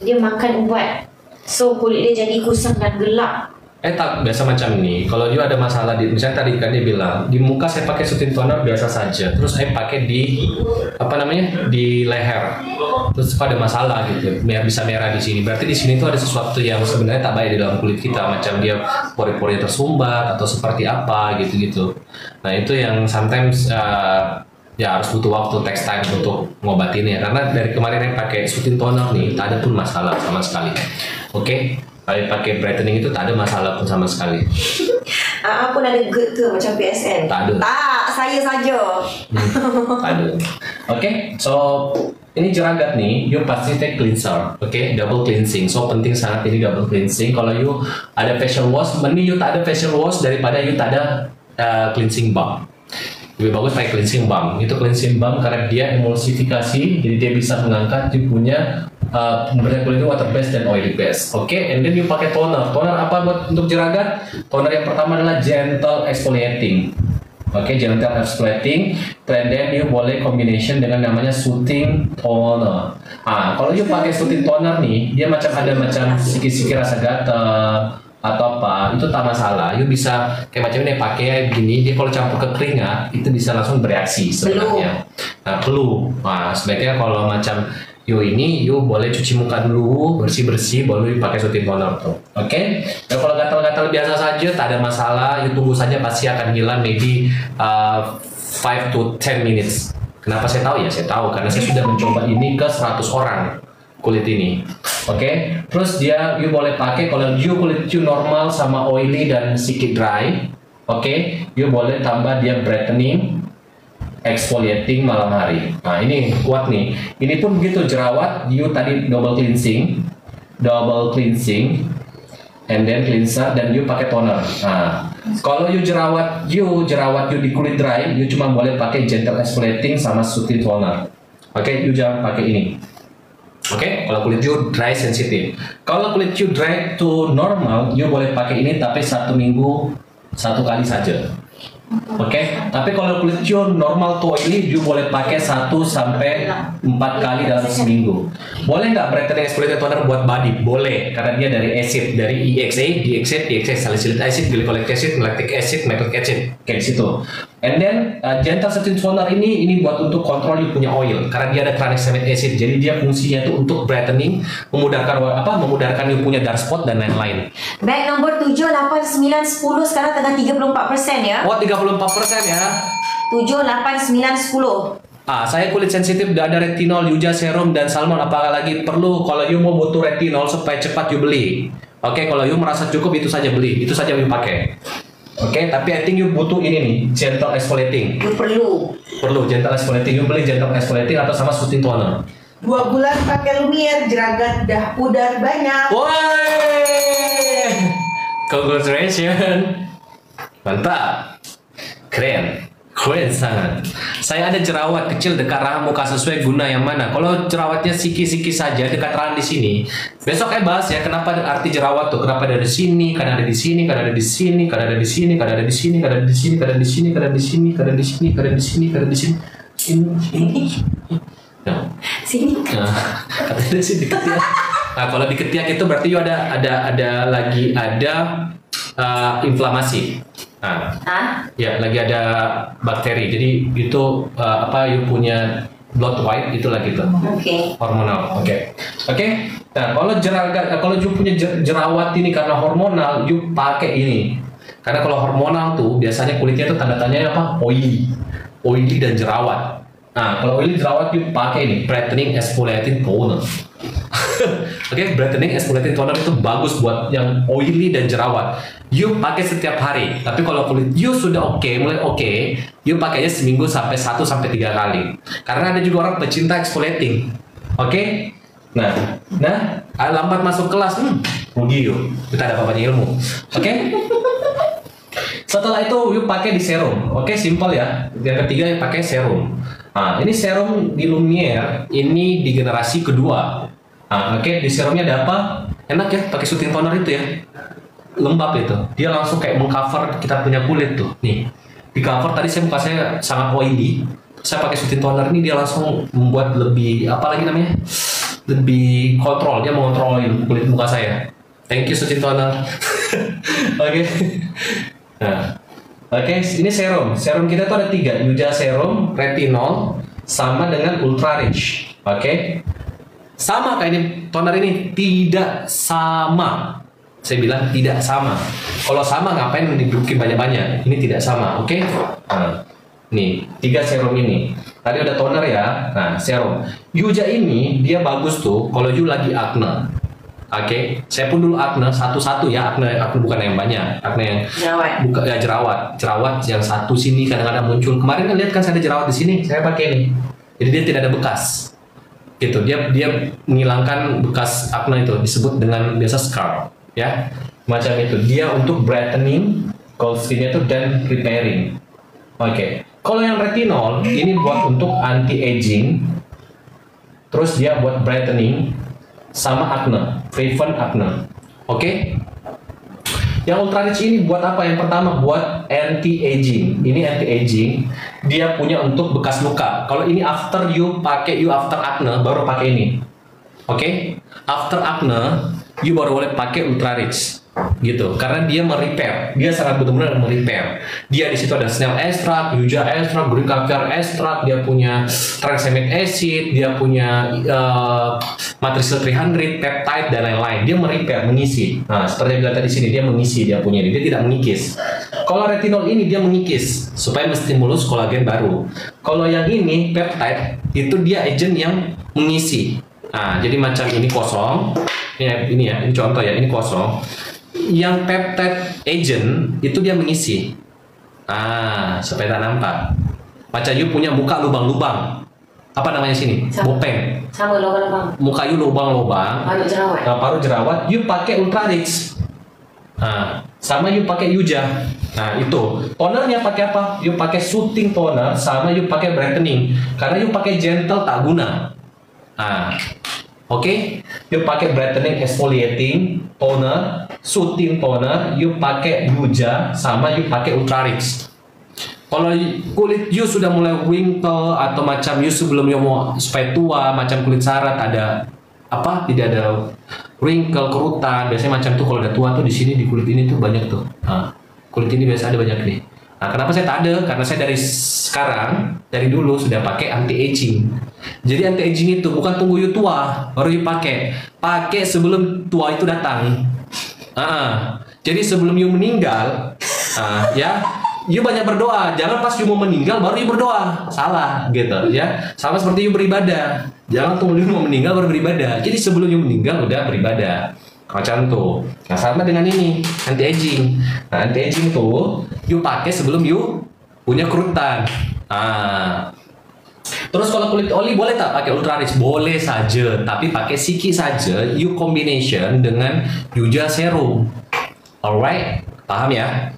Dia makan ubat, so kulit dia jadi kusam dan gelap. Tak biasa macam ini. Kalau you ada masalah di, misalnya tadi kan dia bilang di muka saya pakai soothing toner biasa saja. Terus saya pakai di apa namanya di leher. Terus ada masalah gitu, bisa merah di sini. Berarti di sini tuh ada sesuatu yang sebenarnya tak baik di dalam kulit kita. Macam dia pori-pori tersumbat atau seperti apa gitu-gitu. Nah itu yang sometimes ya harus butuh waktu, text time untuk ngobatinnya. Karena dari kemarin yang pakai soothing toner nih, tak ada pun masalah sama sekali. Oke. Kalau pakai brightening itu tak ada masalah pun sama sekali. Pun ada GERD ke macam PSN? Tak ada. Tak, saya saja. Tak ada. Oke, so ini jeragat nih, you pasti take cleanser, oke, double cleansing. So penting sangat ini double cleansing. Kalau you ada facial wash, mending you tak ada facial wash daripada you tak ada cleansing balm. Lebih bagus pakai cleansing balm. Itu cleansing balm karena dia emulsifikasi, jadi dia bisa mengangkat dia punya pemberian kulit itu water based dan oily based. Oke, and then you pakai toner. Toner apa buat untuk jeragat? Toner yang pertama adalah gentle exfoliating. Oke, gentle exfoliating. And then you boleh combination dengan namanya soothing toner. Kalau you pakai soothing toner nih, dia macam ada macam sikit-sikit rasa gatal atau apa, itu tak masalah. You bisa kayak macam ini pakai begini, dia kalau campur ke keringat itu bisa langsung bereaksi sebenarnya. Perlu. Sebaiknya kalau macam you boleh cuci muka dulu, bersih-bersih, baru you pakai soothing toner tuh. Oke? Dan kalau gatal-gatal biasa saja, tak ada masalah, you tunggu saja pasti akan hilang maybe 5 to 10 minutes. Kenapa saya tahu ya? Saya tahu karena saya sudah mencoba ini ke 100 orang kulit ini. Oke, terus you boleh pakai kalau kulit you normal sama oily dan sedikit dry. Oke, you boleh tambah dia brightening, exfoliating malam hari. Nah ini kuat nih. Ini pun begitu jerawat, you tadi double cleansing, and then cleanser, dan you pakai toner. Nah, kalau you jerawat you di kulit dry, you cuma boleh pakai gentle exfoliating sama soothing toner. Oke, you jangan pakai ini. Oke, kalau kulit you dry sensitif. Kalau kulit you dry to normal, you boleh pakai ini tapi 1 minggu 1 kali saja. Oke, tapi kalau kulit you normal to oily, you boleh pakai 1 sampai 4 kali dalam seminggu. Boleh nggak brightening exfoliating toner buat body? Boleh, karena dia dari acid, dari EXA, DXA, salicylic acid, glycolic acid, lactic acid, malic acid, kayak situ. And then gentle soothing toner ini buat untuk kontrol you punya oil, karena dia ada tranexamic acid, jadi dia fungsinya itu untuk brightening, memudahkan you punya dark spot dan lain-lain. Bag nomor 7, 8, 9, 10 sekarang tengah 34% ya. Oh 34% ya. 7, 8, 9, 10. Saya kulit sensitif, udah ada retinol, Yuja serum dan salmon, apakah lagi perlu? Kalau you mau butuh retinol supaya cepat you beli. Oke, kalau you merasa cukup itu saja beli, itu saja you pakai. Oke, tapi I think you butuh ini nih, gentle exfoliating. You perlu gentle exfoliating. You beli gentle exfoliating atau sama soothing toner. 2 bulan pakai Lumiere, jeragat dah pudar banyak. Woi, congratulations, mantap, keren sangat. Saya ada jerawat kecil dekat rahang muka, sesuai guna yang mana? Kalau jerawatnya siki-siki saja dekat rahang di sini, besok bahas ya kenapa arti jerawat tuh. Kenapa ada di sini, kadang ada di sini, kadang ada di sini, kadang ada di sini, kadang ada di sini, kadang ada di sini, kadang di sini, kadang di sini, kadang di sini, kadang di sini, kadang di sini, ini. Nah, sini. Katanya sih di ketiak. Nah, kalau di ketiak itu berarti ada inflamasi. Ya, lagi ada bakteri. Jadi itu you punya blood white itu lagi tuh. Hormonal. Oke. Nah, kalau you punya jerawat ini karena hormonal, you pakai ini. Karena kalau hormonal tuh biasanya kulitnya tuh tanda-tandanya apa? Oily dan jerawat. Nah, kalau oily jerawat you pakai ini brightening exfoliating toner. Brightening exfoliating toner itu bagus buat yang oily dan jerawat. You pakai setiap hari. Tapi kalau kulit you sudah mulai oke, you pakainya seminggu sampai 1 sampai 3 kali. Karena ada juga orang pecinta exfoliating. Oke? Nah, lambat masuk kelas, rugi you. Kita ada bapaknya ilmu. Oke? Setelah itu you pakai di serum. Oke, simple ya. Yang ketiga you pakai serum. Nah, ini serum di Lumiere, ini di generasi kedua. Di serumnya ada apa? Enak ya, pakai soothing toner itu ya. Lembab itu. Dia langsung kayak mengcover kita punya kulit tuh. Nih, di cover tadi muka saya sangat oily. Saya pakai soothing toner ini dia langsung membuat lebih lebih kontrol. Dia mengontrol kulit muka saya. Thank you soothing toner. Ini serum. Serum kita tuh ada 3. Yuja serum, retinol, sama dengan ultra rich. Sama kayak ini, toner ini tidak sama. Saya bilang tidak sama. Kalau sama ngapain dibikin banyak-banyak? Ini tidak sama, oke? Nah, nih 3 serum ini. Tadi udah toner ya. Nah, serum. Yuja ini dia bagus tuh kalau you lagi acne. Saya pun dulu acne satu-satu ya, acne bukan yang banyak, acne yang jerawat yang satu sini kadang-kadang muncul. Kemarin kan lihat kan saya ada jerawat di sini, saya pakai ini. Jadi dia tidak ada bekas. Gitu, dia menghilangkan bekas acne itu, disebut dengan biasa scar, ya. Macam itu. Dia untuk brightening, cold skin itu dan repairing. Kalau yang retinol ini buat untuk anti aging. Terus dia buat brightening sama acne, prevent acne. Yang ultra rich ini buat apa? Yang pertama buat anti aging. Ini anti aging. Dia punya untuk bekas luka. Kalau ini after acne baru pakai ini. After acne you baru boleh pakai ultra rich. Gitu, karena dia merepair, dia sangat benar-benar merepair. Dia di situ ada snail extract, yuja extract, green caviar extract, dia punya tranexamic acid, dia punya matricil 300, peptide dan lain-lain. Dia merepair, mengisi. Nah, seperti yang bilang tadi sini, dia mengisi, dia punya dia tidak mengikis. Kalau retinol ini dia mengikis supaya menstimulus kolagen baru. Kalau yang ini peptide itu dia agent yang mengisi. Jadi macam ini kosong. Ini contoh ya, ini kosong. Yang peptide agent itu dia mengisi. Supaya tak nampak. Macam you punya muka lubang-lubang. Apa namanya sini? Bopeng. Sama lubang-lubang. Muka you lubang-lubang. Paru jerawat. You pakai Ultrarix. Sama you pakai Yuja. Itu. Tonernya pakai apa? You pakai soothing toner sama you pakai brightening. Karena you pakai gentle tak guna. Oke, you pakai brightening exfoliating toner, soothing toner, you pakai Yuja sama you pakai Ultrarix. Kalau kulit you sudah mulai wrinkle atau macam you sebelum you mau supaya tua, macam kulit Sarah tidak ada wrinkle, kerutan, biasanya macam tuh kalau udah tua tuh di sini di kulit ini tuh banyak tuh. Kulit ini biasa ada banyak nih. Kenapa saya tak ada? Karena saya dari dulu sudah pakai anti aging. Jadi anti aging itu bukan tunggu you tua baru you pakai sebelum tua itu datang. Jadi sebelum you meninggal, you banyak berdoa. Jangan pas you mau meninggal baru you berdoa. Salah gitu ya. Sama seperti you beribadah. Jangan tunggu you mau meninggal baru beribadah. Jadi sebelum you meninggal udah beribadah. Macam tuh. Sama dengan ini anti aging. Anti aging tuh you pakai sebelum you punya kerutan. Terus kalau kulit oli boleh tak pakai Ultrarix? Boleh saja, tapi pakai sikit saja. You combination dengan Yuja serum. Alright, paham ya?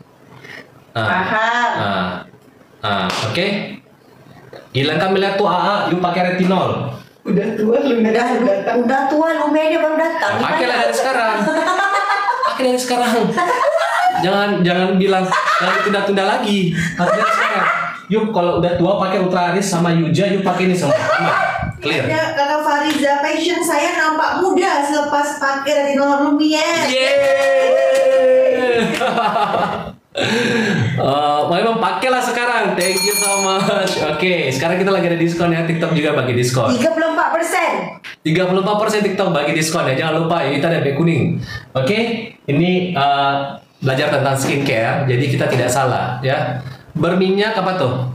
Paham. Oke. Hilangkan melihat tuh you pakai retinol. Udah tua lumernya baru datang. Pakailah dari sekarang. Pakai dari sekarang. Jangan bilang jangan tunda-tunda lagi. Pakai dari sekarang. Yuk kalau udah tua pakai Ultrarix sama Yuja, yuk pakai ini semua. Clear. Kakak Fariza, passion saya nampak muda selepas pakai retinol Lumiere. Memang pakailah sekarang. Thank you so much. Oke, sekarang kita lagi ada diskon ya. TikTok juga bagi diskon. 34%. 34% TikTok bagi diskon ya. Jangan lupa ini ada kuning. Oke, ini belajar tentang skincare. Jadi kita tidak salah ya. Berminyak apa tuh?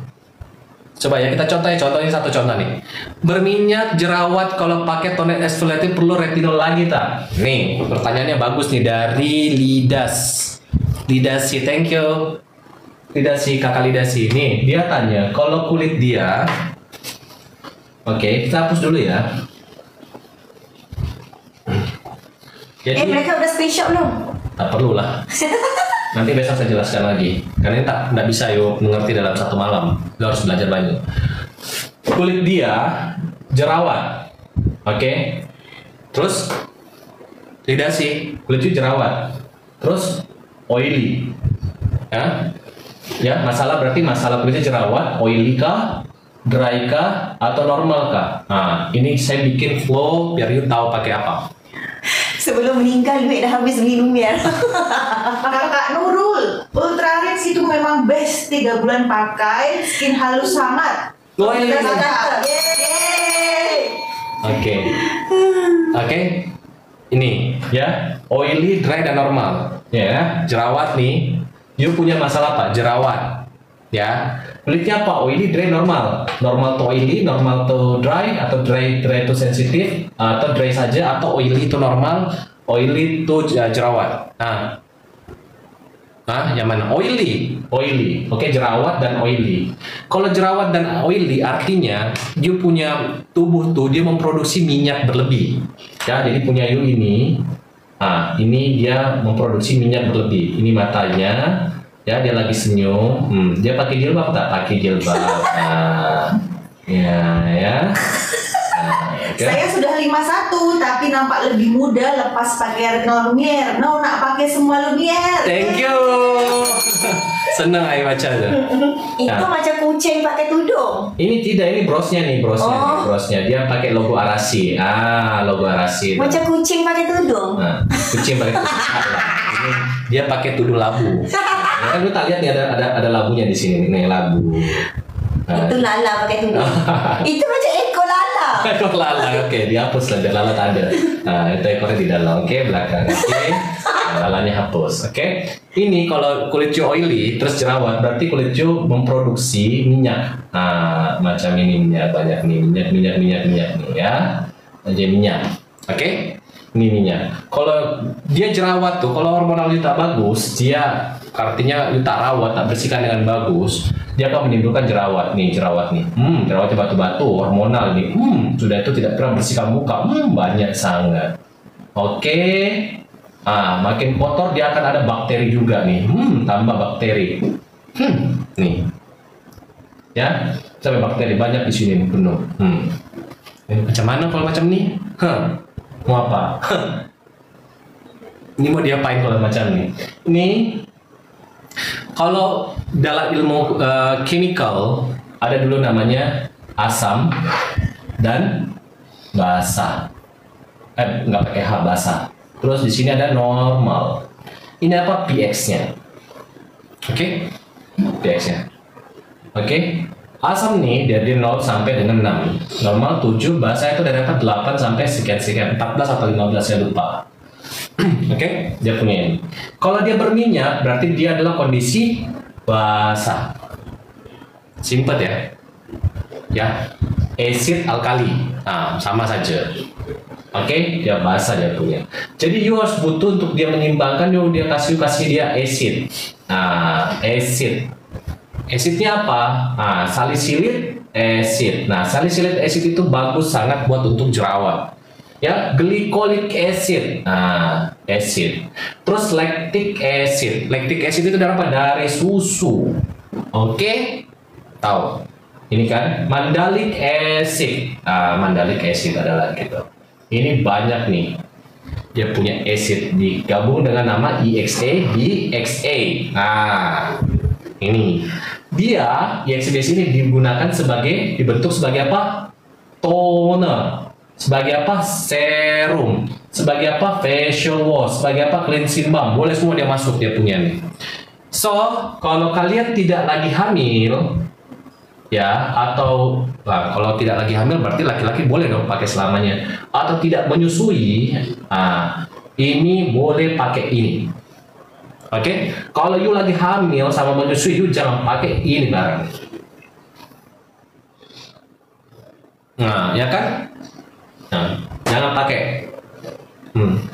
Coba ya kita contohin satu contoh nih. Berminyak jerawat kalau pakai toner exfoliating perlu retinol lagi tak? Nih pertanyaannya bagus nih dari Lidasi, thank you. Kakak Lidasi nih dia tanya kalau kulit dia. Oke, kita hapus dulu ya. Jadi, mereka udah screenshot belum? tak perlu lah. Nanti besok saya jelaskan lagi. Karena ini tak bisa yuk mengerti dalam satu malam. Lo harus belajar banyak. Kulit dia jerawat, oke? Terus Lidasi, kulit itu jerawat. Terus oily, ya masalah berarti masalah kulitnya jerawat, oily kah, dry kah, atau normal kah? Ini saya bikin flow biar you tahu pakai apa. Sebelum meninggal duit dah habis beli Lumiere. Kakak Nurul, Ultrarix itu memang best 3 bulan pakai, skin halus sangat. Oke. Ini ya, oily, dry dan normal. Ya, jerawat nih. You punya masalah apa? Jerawat. Ya. Kulitnya apa? Oily, dry, normal. Normal to oily, normal to dry, atau dry to sensitif, atau dry saja, atau oily to normal, oily to jerawat. Yang mana? Oily. Oke, jerawat dan oily. Kalau jerawat dan oily artinya you punya tubuh tuh dia memproduksi minyak berlebih. Ya, jadi punya you ini. Ini dia memproduksi minyak berlebih. Ini matanya. Ya, dia lagi senyum. Dia pakai jilbab tak? Pakai jilbab. Ya. Okay. Saya sudah 51 tapi nampak lebih muda lepas pakai retinol Lumiere. Nak pakai semua Lumiere. Thank you. Senang aja bacanya. Itu macam kucing pakai tudung. Ini tidak, ini brosnya nih, brosnya. Dia pakai logo Arasi. Logo Arasi. Macam kucing pakai tudung. Kucing pakai tudung. Ini dia pakai tudung labu. Kan lu tak lihat nih ada labunya di sini nih, labu. Itu Lala pakai tudung. Itu macam ekor Lala. Ekor Lala, oke, dihapus lah, biar Lala tak ada. Itu ekornya di dalam, oke, belakang, oke. Lalanya hapus, oke. Ini kalau kulit cu oily terus jerawat, berarti kulit cu memproduksi minyak. Macam ini minyak banyak nih, minyak nih ya. aja minyak. Oke? Ini minyak. Kalau dia jerawat tuh, kalau hormonal you tak bagus, dia artinya you tak rawat, tak bersihkan dengan bagus, dia akan menimbulkan jerawat nih, jerawatnya batu-batu, hormonal nih. Sudah itu tidak pernah bersihkan muka, banyak sangat. Oke. Makin kotor dia akan ada bakteri juga nih. Tambah bakteri. Nih. Ya, sampai bakteri banyak di sini nih, penuh. Ini macam mana kalau macam nih? Mau apa? Ini mau diapain kalau macam ini? Ini kalau dalam ilmu chemical ada dulu namanya asam dan basa. Nggak pakai H, basa. Terus di sini ada normal. Ini apa? pH-nya. Oke? pH-nya. Oke? Asam nih dari 0 sampai dengan 6. Normal 7, basa itu dari 8 sampai sekian-sekian, 14 atau 15 saya lupa. Oke? Dia punya ini. Kalau dia berminyak berarti dia adalah kondisi basa. Simpel ya. Ya. Acid alkali. Sama saja. Oke, dia basa dia punya. Jadi you harus butuh untuk dia menyimbangkan, dia kasih dia acid. Acid. Acidnya apa? Salisilik acid. Salisilik acid itu bagus sangat buat untuk jerawat. Ya, glycolic acid. Acid. Terus lactic acid. Lactic acid itu dari apa? Dari susu. Oke? Tahu? Ini kan mandalic acid. Mandalic acid adalah gitu. Ini banyak nih. Dia punya acid digabung dengan nama EXA, DXA. Ini. Dia EXA ini dibentuk sebagai apa? Toner. Sebagai apa? Serum. Sebagai apa? Facial wash. Sebagai apa? Cleansing balm. Boleh semua dia masuk, dia punya nih. So, kalau kalian tidak lagi hamil, ya, atau kalau tidak lagi hamil berarti laki-laki boleh dong pakai selamanya. Atau tidak menyusui, ini boleh pakai ini. Oke, kalau you lagi hamil sama menyusui, you jangan pakai ini barang. Ya kan? Jangan pakai.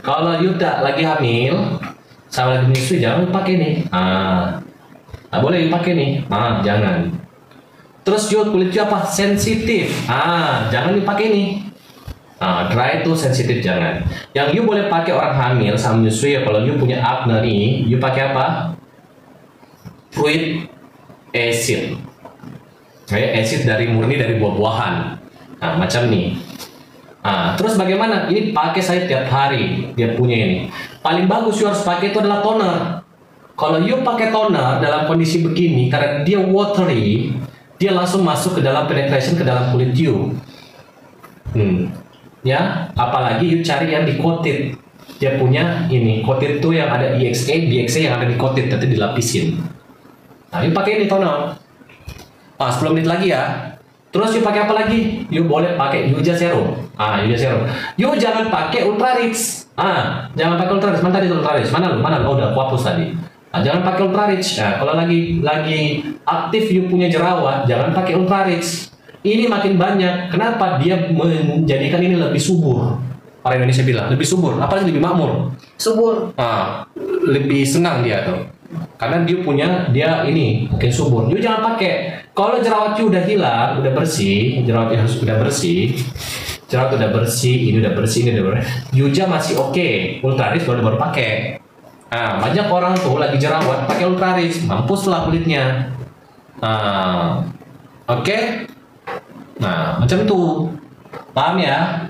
Kalau you tak lagi hamil sama lagi menyusui, jangan pakai nih. Boleh you pakai nih. Jangan. Terus you kulit you apa? Sensitif. Jangan dipakai nih. Dry itu sensitif jangan. Yang you boleh pakai orang hamil sama menyusui ya kalau you punya acne nih, you pakai apa? Fruit acid. Acid murni dari buah-buahan. Macam nih. Terus bagaimana? Ini pakai saya tiap hari. Dia punya ini. Paling bagus you harus pakai itu adalah toner. Kalau you pakai toner dalam kondisi begini, karena dia watery, dia langsung masuk ke dalam penetration ke dalam kulit you. Ya, apalagi you cari yang di coated. Dia punya ini coated tuh yang ada EXA, DXA yang ada di coated, nanti dilapisin. You pakai ini toner. 10 menit lagi ya. Terus you pakai apa lagi? You boleh pakai Yuja Serum. Yuja Serum. You jangan pakai Ultra Rich. Jangan pakai Ultra Rich. Mana tadi Ultra Rich? Mana lu? Udah aku hapus tadi. Jangan pakai Ultra Rich. Kalau lagi aktif you punya jerawat, jangan pakai Ultra Rich. Ini makin banyak. Kenapa? Dia menjadikan ini lebih subur. Orang Indonesia bilang lebih subur. Apalagi lebih makmur. Subur. Lebih senang dia tuh. Karena dia ini mungkin subur. You jangan pakai. Kalau jerawat you udah hilang, udah bersih, jerawat you udah bersih, ini udah bersih, Yuja masih oke. Ultra Rich baru pakai. Banyak orang tuh lagi jerawat pakai Ultra Rich, mampuslah kulitnya. Oke. Macam itu. Paham ya?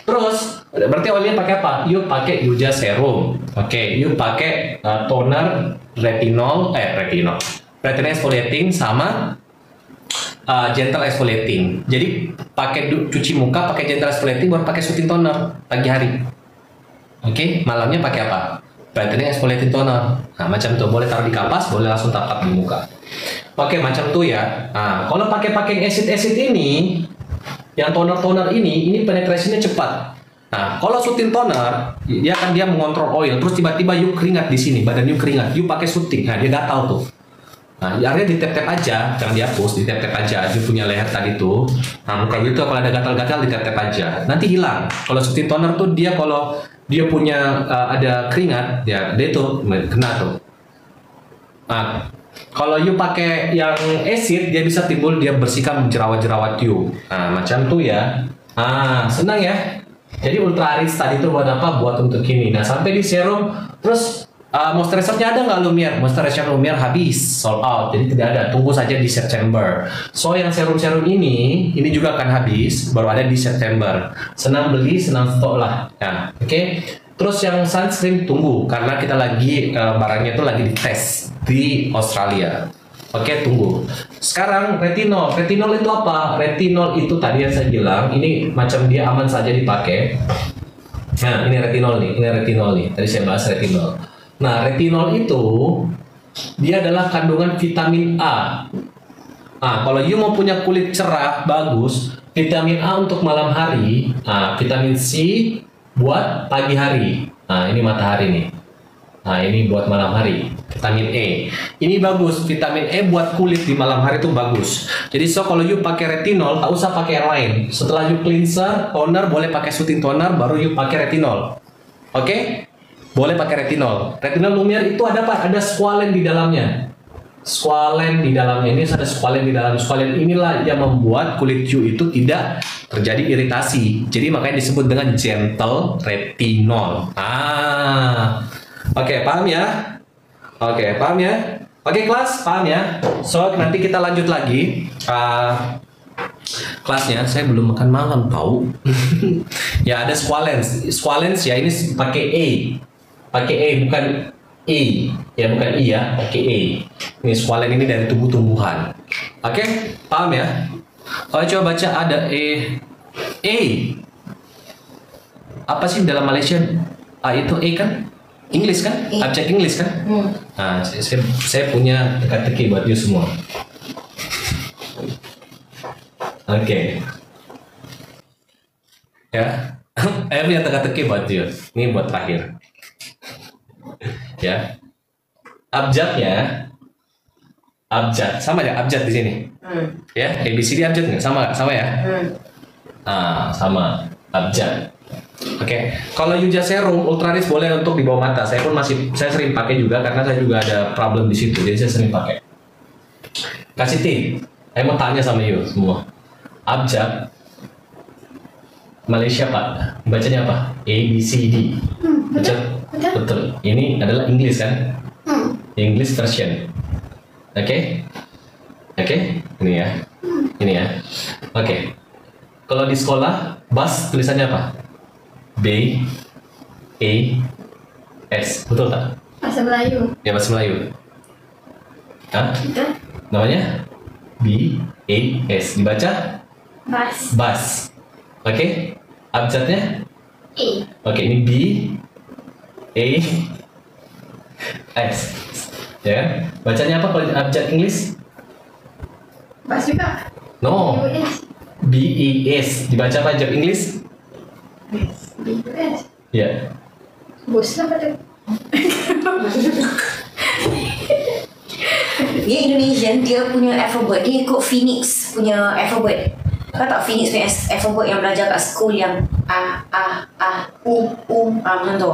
Terus berarti awalnya pakai apa? You pakai Yuja Serum. Oke, you pakai toner retinol exfoliating sama gentle exfoliating. Jadi pakai cuci muka pakai gentle exfoliating baru pakai soothing toner pagi hari. Oke, malamnya pakai apa? Brightening exfoliating toner. Macam itu boleh taruh di kapas, boleh langsung tap di muka. Oke, macam itu ya. Kalau pakai acid ini, yang toner ini penetrasinya cepat. Kalau soothing toner, dia mengontrol oil, terus tiba-tiba you keringat di sini, badan you keringat, you pakai soothing, dia gatal tuh. Nah, area di tap-tap aja, jangan dihapus, di tap-tap aja. Dia punya leher tadi tuh. Nah, muka gitu kalau ada gatal-gatal di tap-tap aja. Nanti hilang. Kalau soothing toner tuh dia kalau dia punya ada keringat, ya dia tuh kena tuh. Nah, kalau you pakai yang acid, dia bisa timbul, dia bersihkan jerawat-jerawat you. Nah, macam tuh ya. Senang ya. Jadi Ultra Rich tadi tuh buat apa? Buat untuk ini. Nah, sampai di serum, terus moisturizer-nya ada nggak Lumiere? Moisturizer Lumiere habis, sold out, jadi tidak ada. Tunggu saja di September. So yang serum-serum ini juga akan habis, baru ada di September. Senang beli, senang stok lah. Ya, oke. Terus yang sunscreen tunggu, karena kita lagi barangnya itu lagi dites di Australia. Oke, tunggu. Sekarang retinol. Retinol itu apa? Retinol itu tadi yang saya bilang, ini macam dia aman saja dipakai. Nah, ini retinol nih. Ini retinol nih. Tadi saya bahas retinol. Nah, retinol itu dia adalah kandungan vitamin A. Kalau you mau punya kulit cerah, bagus, vitamin A untuk malam hari, vitamin C buat pagi hari. Nah, ini matahari nih. Nah, ini buat malam hari, vitamin E. Ini bagus, vitamin E buat kulit di malam hari itu bagus. Jadi kalau you pakai retinol, tak usah pakai yang lain. Setelah you cleanser, toner, boleh pakai soothing toner, baru you pakai retinol. Oke? Boleh pakai retinol. Retinol Lumiere itu ada apa? Ada squalene di dalamnya. Squalene di dalamnya. Ini ada squalene di dalam. Squalene inilah yang membuat kulit you itu tidak terjadi iritasi. Jadi makanya disebut dengan gentle retinol. Oke, paham ya? Oke, paham ya? Oke, kelas, paham ya? So, nanti kita lanjut lagi. Kelasnya saya belum makan malam tahu. Ya, ada squalene. Squalene ya ini pakai E. Pakai E bukan I, ya bukan I ya, pakai E. Ini squalene ini dari tumbuh-tumbuhan. Oke, paham ya? Coba baca ada E. Apa sih dalam Malaysia? Itu E kan? English kan? Abjad English kan? Nah, saya punya teka-teki buat you semua. Oke. Ya. Saya punya teka-teki buat you. Ini buat terakhir. Ya, abjadnya, abjad sama ya, abjad di sini. Ya, ABCD abjad nggak sama ya? Sama abjad. Oke. Kalau Yuja Serum Ultra Rich boleh untuk di bawah mata. Saya sering pakai juga karena saya juga ada problem di situ, jadi saya sering pakai. Kasih tip. Saya mau tanya sama you semua. Abjad Malaysia Pak, bacanya apa? ABCD. Betul. Ini adalah English kan? English version. Oke? Ini ya. Oke. Kalau di sekolah, BAS tulisannya apa? B A S. Betul tak? Bahasa Melayu. Ya, bahasa Melayu. Namanya B A S. Dibaca? BAS. Oke. Abjadnya? E. Oke, ini B A S. Ya, bacanya apa kalau abjad English? Bas juga. No. B E S. Dibaca apa abjad English? BUS. Ya. Bos lah pada. Dia Indonesian, dia punya alphabet. Dia ikut Phoenix punya alphabet. Kau tak Phoenix punya alphabet yang belajar kat school yang macam tu.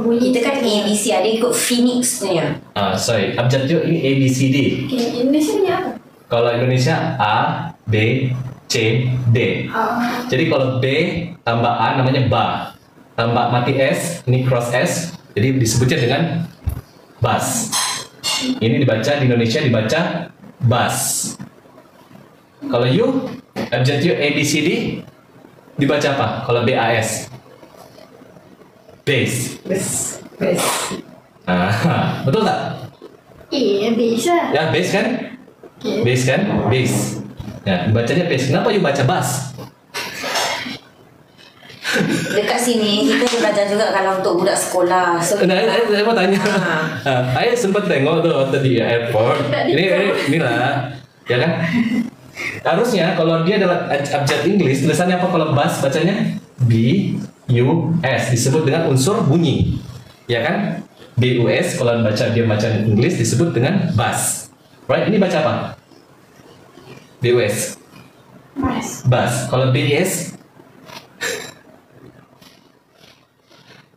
Bunyi. Kita kan ABC, ada ikut Phoenix punya. Sorry. Abjad itu ini A B C D. Indonesia punya apa? Kalau Indonesia A B C D. Jadi kalau B tambah A namanya ba. Tambah mati S, ini cross S. Jadi disebutnya dengan bas. Ini dibaca di Indonesia dibaca bas. Kalau you abjad you A B C D dibaca apa? Kalau B A S. Base. Betul tak? Iya, bisa. Ya, base kan? Base kan? Base. Ya, bacanya base. Kenapa you baca bas? Dekat sini kita belajar juga kalau untuk budak sekolah. So, saya mau tanya. Saya sempat tengok tuh tadi airport. Inilah, ya kan? Harusnya kalau dia adalah abjad English, tulisannya apa kalau bas bacanya? B U S, disebut dengan unsur bunyi. Ya kan? B U S kalau dia baca English disebut dengan bas. Right? Ini baca apa? BUS. Bus. Kalau BS?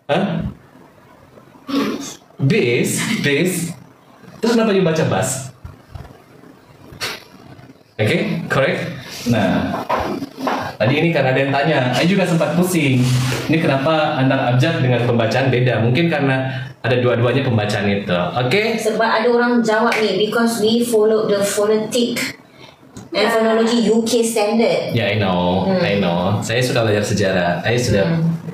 Hah? Base. Terus kenapa dia baca bus? Oke, correct. Nah, tadi ini karena ada yang tanya, saya juga sempat pusing. Ini kenapa antara abjad dengan pembacaan beda? Mungkin karena ada dua-duanya pembacaan itu. Oke? Sebab ada orang jawab ni, because we follow the phonetic and phonology UK standard. Ya, I know. Saya sudah belajar sejarah. Saya sudah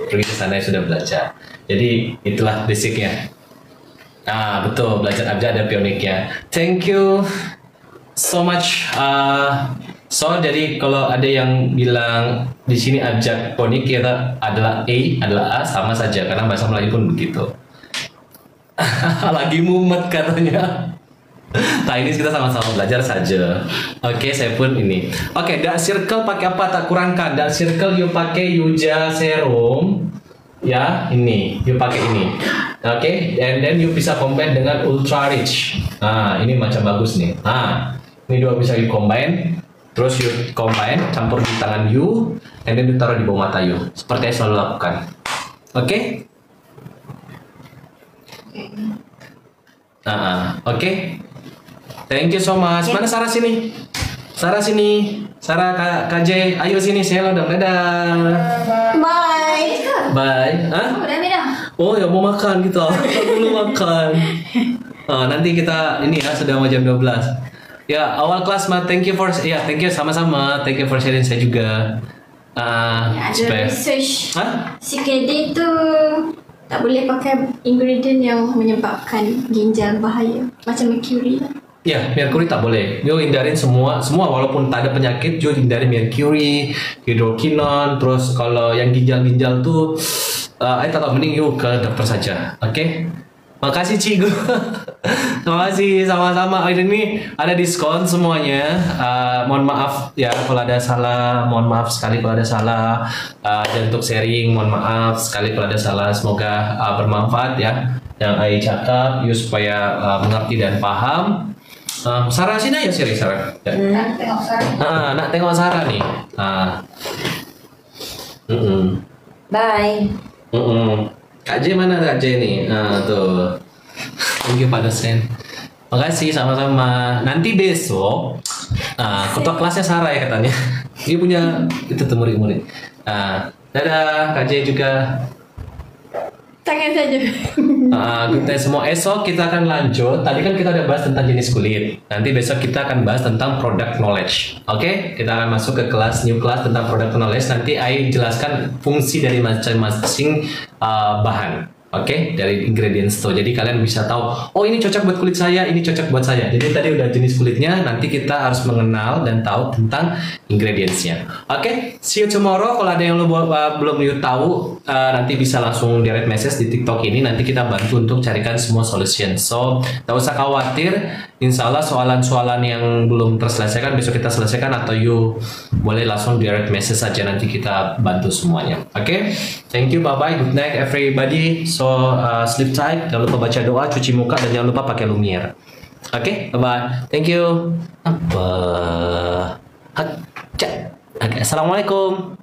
pergi ke sana, saya sudah belajar. Jadi itulah basicnya. Betul, belajar abjad ada pioniknya. Thank you so much. Jadi kalau ada yang bilang di sini abjad ponik kita adalah A sama saja karena bahasa Melayu pun begitu. Lagi mumet katanya. Nah ini kita sama-sama belajar saja. Oke, saya pun ini. Oke, dark circle pakai apa? Tak kurangkan. Dark circle you pakai Yuja Serum. Ya, ini you pakai ini. Oke, and then you bisa combine dengan Ultra Rich. Ini macam bagus nih. Ini dua bisa you combine. Terus you combine, campur di tangan you, and then you taruh di bawah mata you. Seperti yang selalu lakukan. Oke? Oke. Thank you so much. Mana Sarah sini? Sarah Kak J, ayo sini, saya dong. Dadah. Bye. Oh, dah dah. Oh ya mau makan gitu. Belum makan. Nanti kita ini ya sudah mau jam 12. Ya, awal kelas thank you sama-sama. Thank you for sharing saya juga. Ada research. CKD tu tak boleh pakai ingredient yang menyebabkan ginjal bahaya, macam mercury. Ya, mercury tak boleh. You hindarin semua walaupun tak ada penyakit, you hindarin mercury, hidrokinon. Terus kalau yang ginjal tuh, saya tak tahu, mending you ke dokter saja. Oke? Makasih Cikgu. Terima kasih sama-sama. Hari ini ada diskon semuanya. Mohon maaf ya kalau ada salah. Mohon maaf sekali kalau ada salah. Dan untuk sharing, mohon maaf sekali kalau ada salah. Semoga bermanfaat ya. Yang Ai cakap, you supaya mengerti dan paham. Sarah sini ya sharing Sarah. Ya. Nak tengok Sarah. Nak tengok Sarah nih. Bye. Kak J mana Kak J nih? Tuh. Thank you Pak dosen. Makasih sama-sama. Nanti besok ketua kelasnya Sarah ya katanya. Dia punya itu tuh murid-murid. Dadah Kak J juga. Tangan saja. Kita semua esok kita akan lanjut. Tadi kan kita udah bahas tentang jenis kulit. Nanti besok kita akan bahas tentang product knowledge. Oke? Kita akan masuk ke kelas new class tentang product knowledge. Nanti Ai jelaskan fungsi dari masing-masing bahan. Oke, dari ingredients tuh. Jadi kalian bisa tahu, oh ini cocok buat kulit saya, ini cocok buat saya. Jadi tadi udah jenis kulitnya, nanti kita harus mengenal dan tahu tentang ingredientsnya. Oke, see you tomorrow. Kalau ada yang belum you tahu, nanti bisa langsung direct message di TikTok ini. Nanti kita bantu untuk carikan semua solution. So, tak usah khawatir. Insya Allah soalan-soalan yang belum terselesaikan besok kita selesaikan, atau you boleh langsung direct message saja, nanti kita bantu semuanya. Oke, thank you, bye bye, good night everybody. So sleep tight, jangan lupa baca doa, cuci muka, dan jangan lupa pakai Lumiere. Oke, bye bye, thank you. Assalamualaikum.